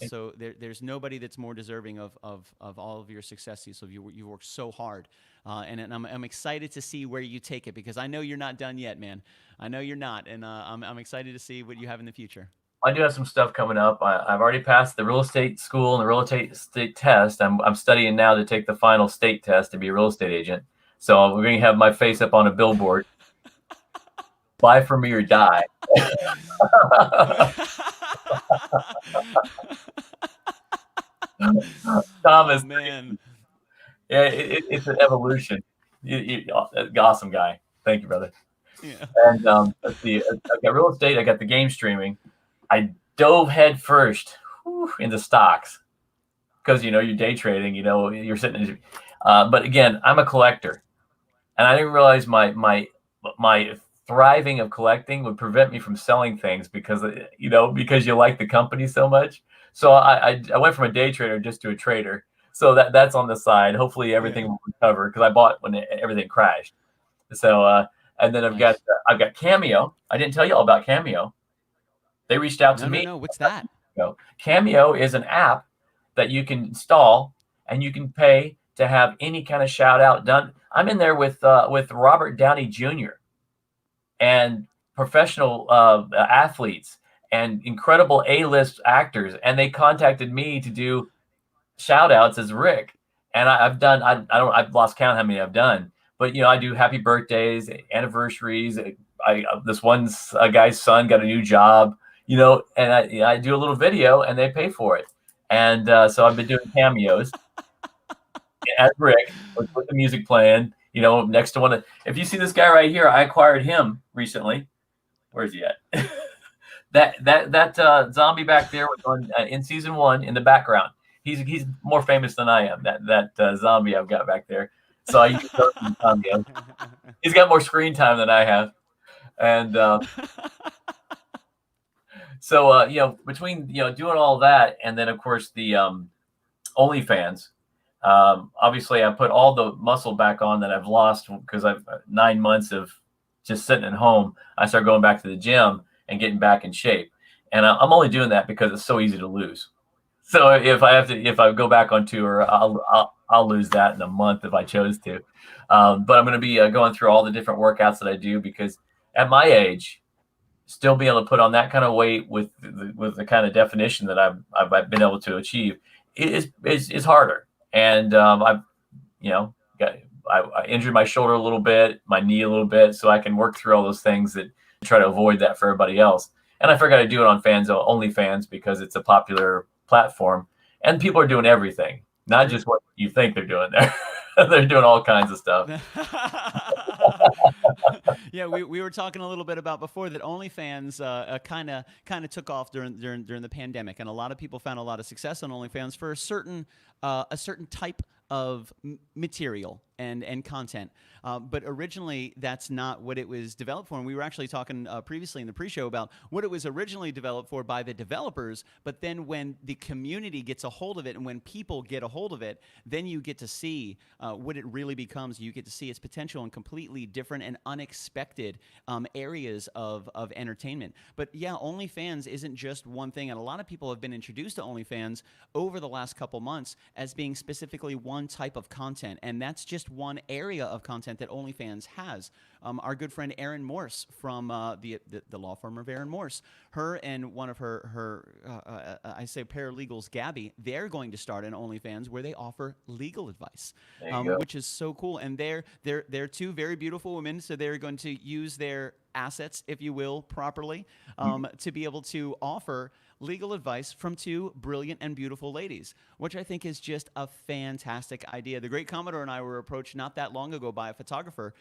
So there's nobody that's more deserving of all of your success, Cecil. You worked so hard, and I'm excited to see where you take it, because I know you're not done yet, man. I know you're not, and I'm excited to see what you have in the future. I do have some stuff coming up. I've already passed the real estate school and the real estate test. I'm studying now to take the final state test to be a real estate agent. So we're going to have my face up on a billboard. Buy from me or die. Thomas, man. Yeah, it's an evolution. Awesome guy. Thank you, brother. Yeah. And let's see. I got real estate. I got the game streaming. I dove head first into stocks because you're day trading. You're sitting in. But again, I'm a collector, and I didn't realize my thriving of collecting would prevent me from selling things because you like the company so much. So I went from a day trader just to a trader. So that's on the side. Hopefully everything will recover because I bought when everything crashed. So and then I've got Cameo. I didn't tell you all about Cameo. They reached out to me. No, what's that? Cameo is an app that you can install and you can pay to have any kind of shout out done. I'm in there with Robert Downey Jr. and professional athletes and incredible A-list actors, and they contacted me to do shout outs as Rick. And I've lost count how many I've done, but I do happy birthdays, anniversaries. This one's a guy's son got a new job, and I do a little video and they pay for it. And so I've been doing cameos as Rick with the music playing, next to one. If you see this guy right here, I acquired him recently. Where's he at? that zombie back there was on in season 1 in the background. He's more famous than I am. That zombie I've got back there. So I use those cameos. He's got more screen time than I have, and so between doing all that and then of course the OnlyFans. Obviously, I put all the muscle back on that I've lost because I've 9 months of just sitting at home. I started going back to the gym and getting back in shape, and I'm only doing that because it's so easy to lose. So if I go back on tour, I'll lose that in a month if I chose to. But I'm going to be going through all the different workouts that I do because at my age, still being able to put on that kind of weight with the kind of definition that I've been able to achieve is harder. And I injured my shoulder a little bit, my knee a little bit, so I can work through all those things that try to avoid that for everybody else. And I figured I'd do it on OnlyFans because it's a popular platform, and people are doing everything, not just what you think they're doing there. They're doing all kinds of stuff. Yeah, we were talking a little bit about before that OnlyFans kind of took off during the pandemic, and a lot of people found a lot of success on OnlyFans for a certain type of material and content. But originally, that's not what it was developed for. And we were actually talking previously in the pre-show about what it was originally developed for by the developers. But then when the community gets a hold of it and when people get a hold of it, then you get to see what it really becomes. You get to see its potential in completely different and unexpected areas of entertainment. But yeah, OnlyFans isn't just one thing. And a lot of people have been introduced to OnlyFans over the last couple months as being specifically one type of content. And that's just one area of content that OnlyFans has. Our good friend Erin Morse from the law firm of Erin Morse, her and one of her I say paralegals, Gabby, they're going to start an OnlyFans where they offer legal advice, which is so cool. And they're two very beautiful women, so they're going to use their assets, if you will, properly to be able to offer legal advice from two brilliant and beautiful ladies, which I think is just a fantastic idea. The great Commodore and I were approached not that long ago by a photographer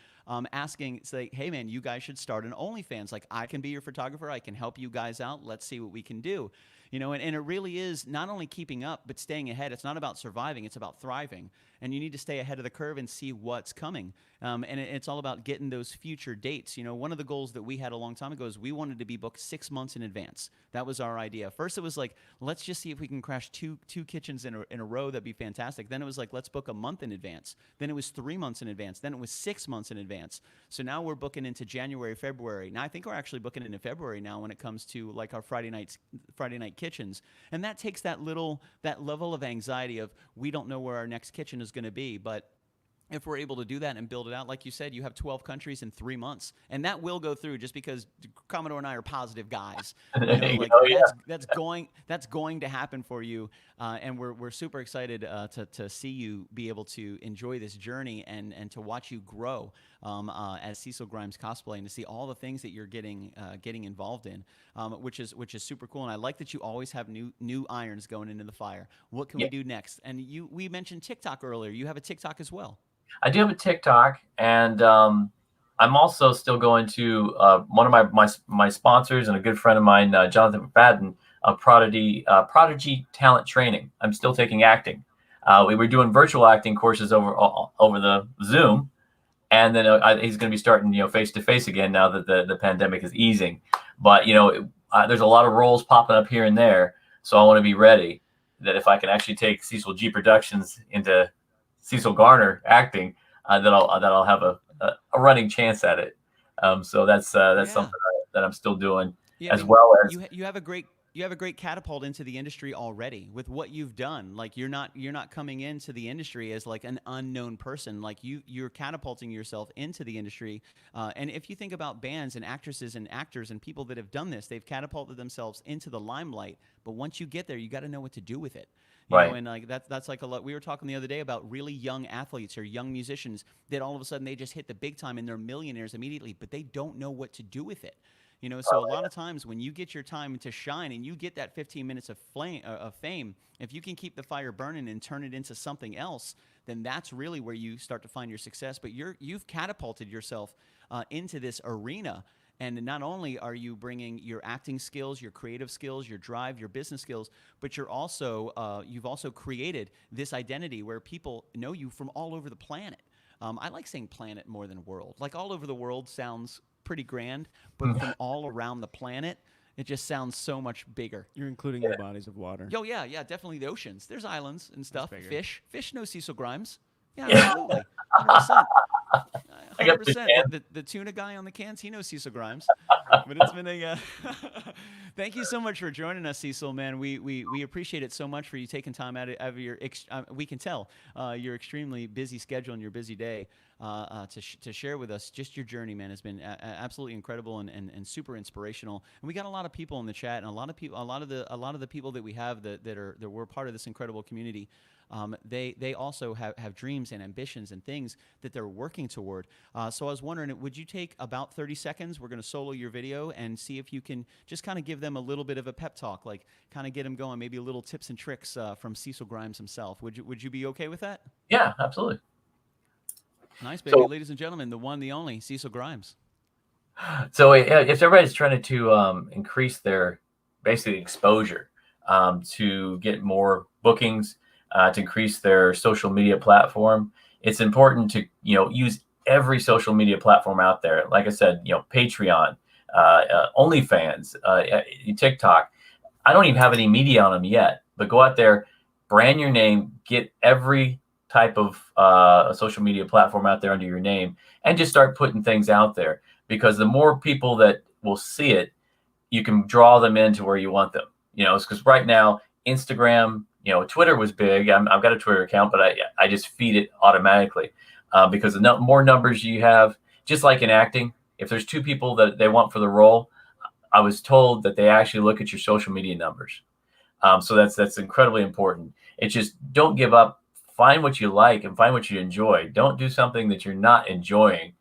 asking, say, hey man, you guys should start an OnlyFans. Like, I can be your photographer. I can help you guys out. Let's see what we can do. and it really is not only keeping up, but staying ahead. It's not about surviving, it's about thriving. And you need to stay ahead of the curve and see what's coming. And it's all about getting those future dates. One of the goals that we had a long time ago is we wanted to be booked 6 months in advance. That was our idea. First, it was like, let's just see if we can crash two kitchens in a row. That'd be fantastic. Then it was like, let's book a month in advance. Then it was 3 months in advance. Then it was 6 months in advance. So now we're booking into January, February. Now I think we're actually booking into February now when it comes to like our Friday night kitchens. And that takes that level of anxiety of, we don't know where our next kitchen is going to be, but if we're able to do that and build it out, like you said, you have 12 countries in 3 months, and that will go through just because Commodore and I are positive guys. That's going to happen for you, and we're super excited to see you be able to enjoy this journey and to watch you grow as Cecil Grimes Cosplay, and to see all the things that you're getting involved in, which is super cool. And I like that you always have new irons going into the fire. What can we do next? And we mentioned TikTok earlier. You have a TikTok as well. I do have a TikTok, and I'm also still going to one of my sponsors and a good friend of mine, Jonathan McFadden, Prodigy Talent Training. I'm still taking acting. We were doing virtual acting courses over the Zoom, and then he's going to be starting face to face again now that the pandemic is easing. But there's a lot of roles popping up here and there, so I want to be ready that if I can actually take Cecil G Productions into Cecil Garner acting, that I'll have a running chance at it. So that's something that I'm still doing, as well as you have a great catapult into the industry already with what you've done. Like you're not coming into the industry as like an unknown person. Like you're catapulting yourself into the industry. And if you think about bands and actresses and actors and people that have done this, they've catapulted themselves into the limelight. But once you get there, you got to know what to do with it. You know, and like that's like a lot. We were talking the other day about really young athletes or young musicians that all of a sudden they just hit the big time and they're millionaires immediately, but they don't know what to do with it. So a lot of times when you get your time to shine and you get that 15 minutes of fame, if you can keep the fire burning and turn it into something else, then that's really where you start to find your success. But you've catapulted yourself into this arena. And not only are you bringing your acting skills, your creative skills, your drive, your business skills, but you've also created this identity where people know you from all over the planet. I like saying planet more than world. Like all over the world sounds pretty grand, but from all around the planet, it just sounds so much bigger. You're including the bodies of water. Oh, yeah, definitely the oceans. There's islands and stuff. Fish know Cecil Grimes. Yeah, absolutely. 100%. 100%. The tuna guy on the cans, he knows Cecil Grimes. But it's been a thank you so much for joining us, Cecil, man. We appreciate it so much for you taking time out of your we can tell your extremely busy schedule and your busy day to share with us just your journey, man. Has been absolutely incredible and super inspirational. And we got a lot of people in the chat, and a lot of the people that we have that were part of this incredible community. They also have dreams and ambitions and things that they're working toward. So I was wondering, would you take about 30 seconds? We're going to solo your video and see if you can just kind of give them a little bit of a pep talk, like kind of get them going, maybe a little tips and tricks from Cecil Grimes himself. Would you be okay with that? Yeah, absolutely. Nice, baby. So, ladies and gentlemen, the one, the only Cecil Grimes. So if everybody's trying to increase their basically exposure, to get more bookings, to increase their social media platform, it's important to use every social media platform out there. Like I said, Patreon, OnlyFans, TikTok. I don't even have any media on them yet, but go out there, brand your name, get every type of social media platform out there under your name, and just start putting things out there. Because the more people that will see it, you can draw them into where you want them. Because right now, Instagram, Twitter was big. I've got a Twitter account, but I just feed it automatically because the more numbers you have, just like in acting, if there's 2 people that they want for the role, I was told that they actually look at your social media numbers. So that's incredibly important. It's just don't give up. Find what you like and find what you enjoy. Don't do something that you're not enjoying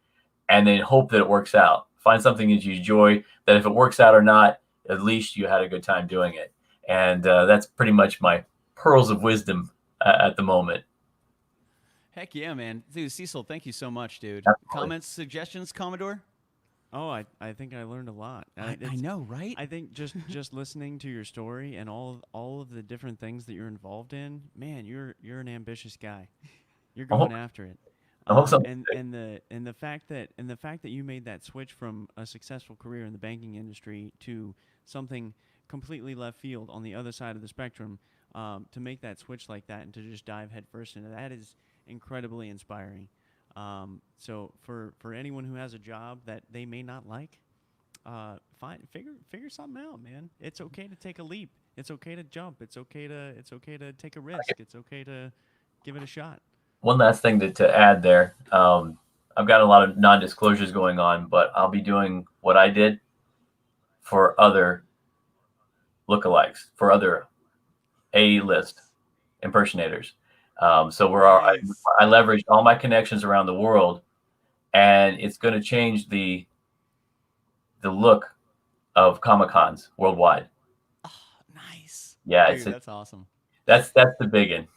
and then hope that it works out. Find something that you enjoy, that if it works out or not, at least you had a good time doing it. And that's pretty much my pearls of wisdom at the moment. Heck yeah, man. Dude, Cecil, thank you so much, dude. Absolutely. Comments, suggestions, Commodore? Oh, I think I learned a lot. I know, right? I think just listening to your story and all of the different things that you're involved in, man, you're an ambitious guy. You're going after it. I hope so. And the fact that you made that switch from a successful career in the banking industry to something completely left field on the other side of the spectrum, to make that switch like that and to just dive headfirst into that is incredibly inspiring. So for anyone who has a job that they may not like, figure something out, man. It's okay to take a leap. It's okay to jump. It's okay to take a risk. It's okay to give it a shot. One last thing to add there. I've got a lot of non-disclosures going on, but I'll be doing what I did for other lookalikes, for other A-list impersonators. So nice. I leveraged all my connections around the world, and it's going to change the look of Comic-Cons worldwide. Oh, nice. Yeah, dude, that's awesome. That's the big one.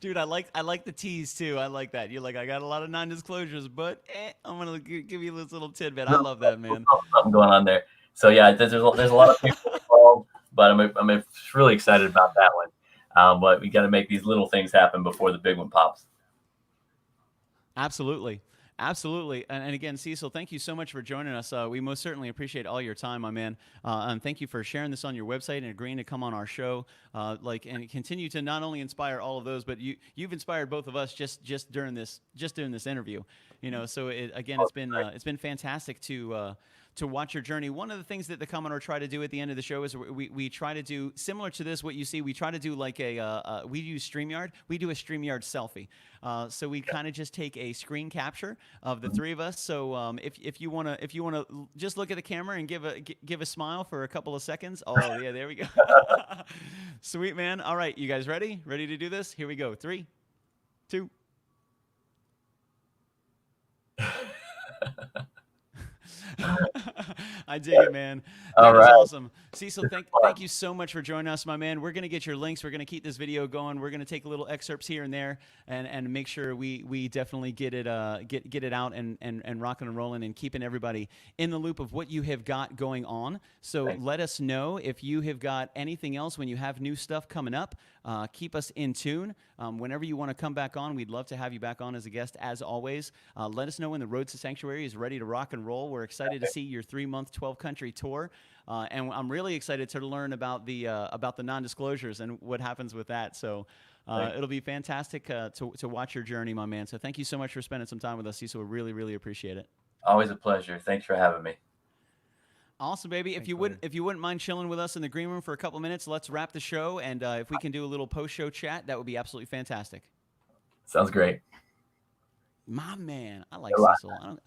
Dude, I like the tease too. I like that. You're like, I got a lot of non-disclosures, but I'm gonna give you this little tidbit. I love that, man. Something going on there. So yeah, there's a lot of people involved, but I'm really excited about that one. But we got to make these little things happen before the big one pops. Absolutely. Absolutely. And again, Cecil, thank you so much for joining us. We most certainly appreciate all your time, my man. And thank you for sharing this on your website and agreeing to come on our show. And continue to not only inspire all of those, but you've inspired both of us just during this interview. You know, so it's been fantastic to watch your journey. One of the things that the Commodore try to do at the end of the show is we try to do similar to this, what you see, we try to do like we use StreamYard. We do a StreamYard selfie. So we kind of just take a screen capture of the three of us. So if you want to just look at the camera and give a smile for a couple of seconds. Oh yeah, there we go. Sweet, man. All right, you guys ready? Ready to do this? Here we go. 3, 2. I dig it, man. That is awesome. Cecil, thank you so much for joining us, my man. We're going to get your links. We're going to keep this video going. We're going to take little excerpts here and there and make sure we definitely get it out and rocking and rolling and keeping everybody in the loop of what you have got going on. So let us know if you have got anything else when you have new stuff coming up. Keep us in tune. Whenever you want to come back on, we'd love to have you back on as a guest, as always. Let us know when the Road to Sanctuary is ready to rock and roll. We're excited to see your 3-month, 12-country tour. And I'm really excited to learn about the non-disclosures and what happens with that. So it'll be fantastic to watch your journey, my man. So thank you so much for spending some time with us, Cecil. We really, really appreciate it. Always a pleasure. Thanks for having me. Awesome, baby. If you wouldn't mind chilling with us in the green room for a couple minutes, let's wrap the show. And if we can do a little post-show chat, that would be absolutely fantastic. Sounds great. My man, I like Cecil.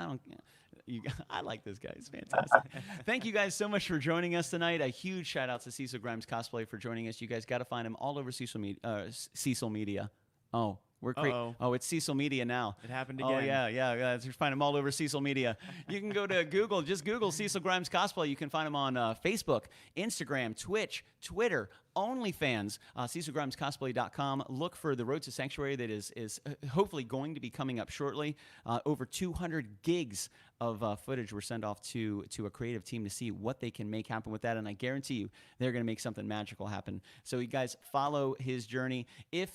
I like this guy. It's fantastic. Thank you guys so much for joining us tonight. A huge shout out to Cecil Grimes Cosplay for joining us. You guys got to find him all over Cecil Media. Oh. It's Cecil Media now. It happened again. Oh, yeah. You find him all over Cecil Media. You can go to Google. Just Google Cecil Grimes Cosplay. You can find him on Facebook, Instagram, Twitch, Twitter, OnlyFans, CecilGrimesCosplay.com. Look for the Road to Sanctuary that is hopefully going to be coming up shortly. Over 200 gigs of footage were sent off to a creative team to see what they can make happen with that, and I guarantee you they're going to make something magical happen. So you guys follow his journey.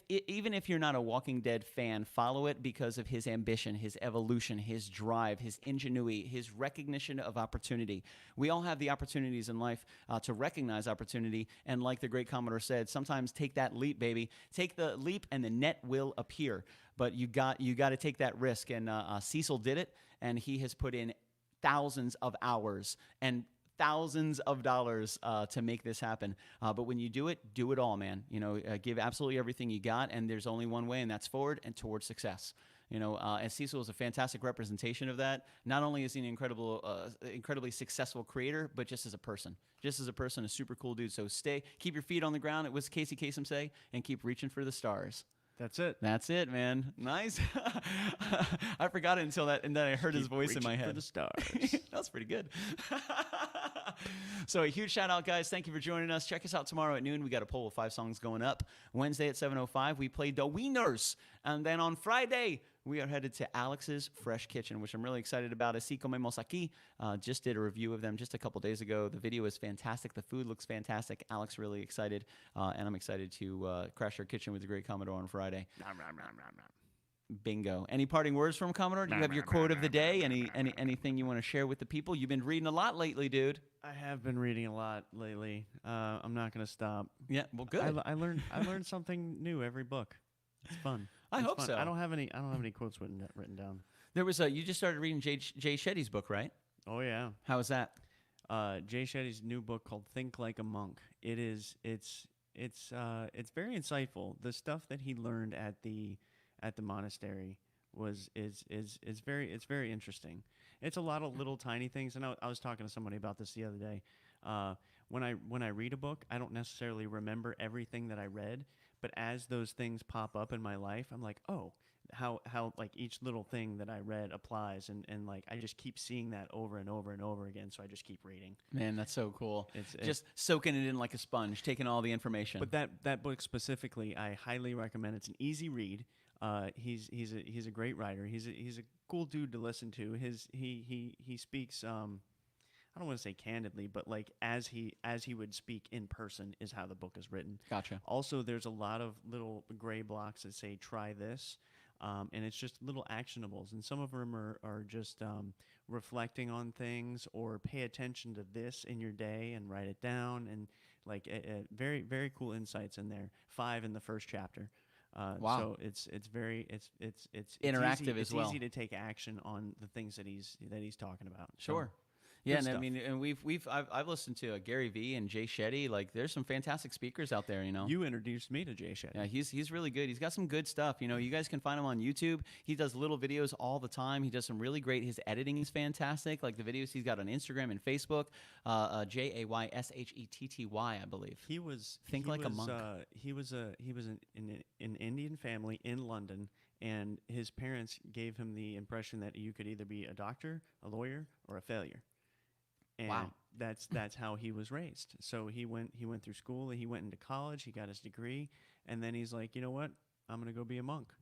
Even if you're not a Walking Dead fan, follow it because of his ambition, his evolution, his drive, his ingenuity, his recognition of opportunity. We all have the opportunities in life to recognize opportunity, and like the great Commodore said, sometimes take that leap, baby. Take the leap and the net will appear. But you got to take that risk, and Cecil did it, and he has put in thousands of hours and thousands of dollars to make this happen. But when you do it all, man. You know, give absolutely everything you got, and there's only one way, and that's forward and towards success. You know, and Cecil is a fantastic representation of that. Not only is he an incredibly successful creator, but just as a person, a super cool dude. So keep your feet on the ground. It was Casey Kasem say, and keep reaching for the stars. That's it. That's it, man. Nice. I forgot it until that, and then I heard his voice in my head. For the stars. That's pretty good. So a huge shout out, guys. Thank you for joining us. Check us out tomorrow at noon. We got a poll of 5 songs going up. Wednesday at 7:05, we play The Wieners. And then on Friday, we are headed to Alex's Fresh Kitchen, which I'm really excited about. Así comemos aquí. Just did a review of them just a couple days ago. The video is fantastic. The food looks fantastic. Alex really excited, and I'm excited to crash our kitchen with the great Commodore on Friday. Bingo. Any parting words from Commodore? Do you have your quote of the day? Anything you want to share with the people? You've been reading a lot lately, dude. I have been reading a lot lately. I'm not going to stop. Yeah, well, good. I learned something new every book. It's fun. I hope so. I don't have any quotes written down. There was you just started reading Jay Shetty's book, right? Oh yeah. How was that? Jay Shetty's new book called Think Like a Monk. It's very insightful. The stuff that he learned at the monastery is very interesting. It's a lot of little tiny things, and I was talking to somebody about this the other day. When I read a book, I don't necessarily remember everything that I read, but as those things pop up in my life, I'm like, oh, how like each little thing that I read applies, and like I just keep seeing that over and over and over again, so I just keep reading. Man, that's so cool. It's just soaking it in like a sponge, taking all the information. But that book specifically, I highly recommend. It's an easy read. He's a great writer. He's a cool dude to listen to. He speaks I don't want to say candidly, but like as he would speak in person is how the book is written. Gotcha. Also, there's a lot of little gray blocks that say try this, and it's just little actionables, and some of them are just reflecting on things or pay attention to this in your day and write it down, and like very very cool insights in there. 5 in the first chapter. Wow. So it's interactive easy, as well. It's easy to take action on the things that he's talking about. Sure. So, yeah, and I mean, and I've listened to Gary Vee and Jay Shetty. Like, there's some fantastic speakers out there. You know, you introduced me to Jay Shetty. Yeah, he's really good. He's got some good stuff. You know, you guys can find him on YouTube. He does little videos all the time. He does some really great. His editing is fantastic. Like the videos he's got on Instagram and Facebook. JAYSHETTY, I believe. He was a monk. He was an Indian family in London, and his parents gave him the impression that you could either be a doctor, a lawyer, or a failure. And wow. That's how he was raised. So he went through school, he went into college, he got his degree, and then he's like, you know what? I'm going to go be a monk.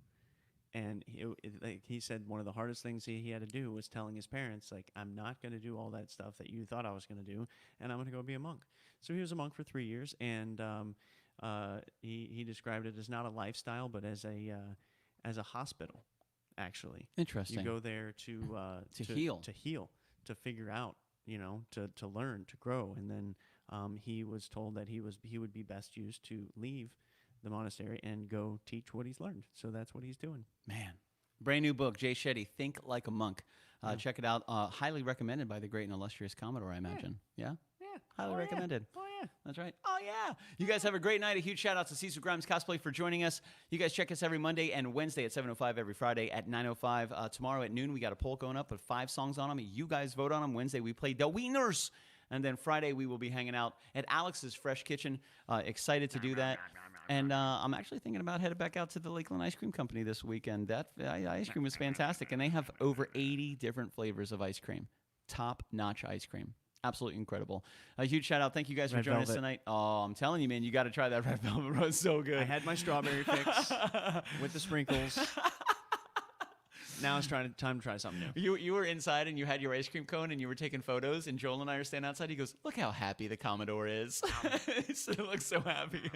And he said one of the hardest things he had to do was telling his parents, like, I'm not going to do all that stuff that you thought I was going to do, and I'm going to go be a monk. So he was a monk for 3 years, and he described it as not a lifestyle, but as a hospital, actually. Interesting. You go there to heal, to figure out, you know, to learn, to grow. And then he was told that he would be best used to leave the monastery and go teach what he's learned. So that's what he's doing. Man. Brand new book, Jay Shetty, Think Like a Monk. Check it out. Highly recommended by the great and illustrious Commodore, I imagine. Yeah? Yeah. Highly recommended. Yeah. Oh, yeah. That's right. Oh, yeah. You guys have a great night. A huge shout out to Cecil Grimes Cosplay for joining us. You guys check us every Monday and Wednesday at 7:05, every Friday at 9:05. Tomorrow at noon, we got a poll going up with 5 songs on them. You guys vote on them. Wednesday, we play The Wieners. And then Friday, we will be hanging out at Alex's Fresh Kitchen. Excited to do that. And I'm actually thinking about heading back out to the Lakeland Ice Cream Company this weekend. That ice cream was fantastic. And they have over 80 different flavors of ice cream. Top-notch ice cream. Absolutely incredible. A huge shout out. Thank you guys for joining us tonight. Oh, I'm telling you, man, you got to try that red velvet road. It's so good. I had my strawberry fix with the sprinkles. Now it's time to try something new. You were inside and you had your ice cream cone and you were taking photos, and Joel and I are standing outside. He goes, "Look how happy the Commodore is." He looks so happy.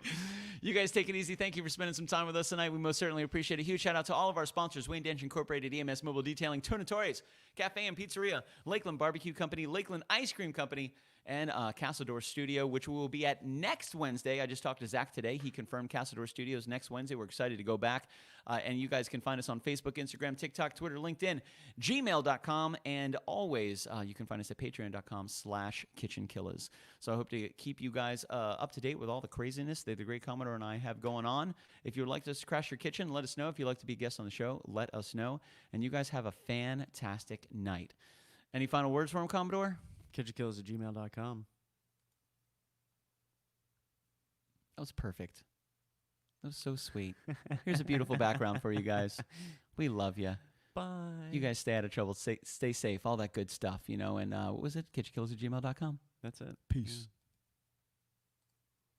You guys take it easy. Thank you for spending some time with us tonight. We most certainly appreciate it. A huge shout out to all of our sponsors: Wayne Dench Incorporated, EMS Mobile Detailing, Tornatore's Cafe and Pizzeria, Lakeland Barbecue Company, Lakeland Ice Cream Company, and Castledore Studio, which we will be at next Wednesday. I just talked to Zach today. He confirmed Castledore Studios next Wednesday. We're excited to go back. And you guys can find us on Facebook, Instagram, TikTok, Twitter, LinkedIn, gmail.com, and always you can find us at patreon.com/KitchenKillaz. So I hope to keep you guys up to date with all the craziness that the great Commodore and I have going on. If you would like us to crash your kitchen, let us know. If you'd like to be a guest on the show, let us know. And you guys have a fantastic night. Any final words for him, Commodore? KitchenKillaz@gmail.com. That was perfect. That was so sweet. Here's a beautiful background for you guys. We love you. Bye. You guys stay out of trouble. Stay safe. All that good stuff, you know. And what was it? KitchenKillaz@gmail.com. That's it. Peace. Yeah.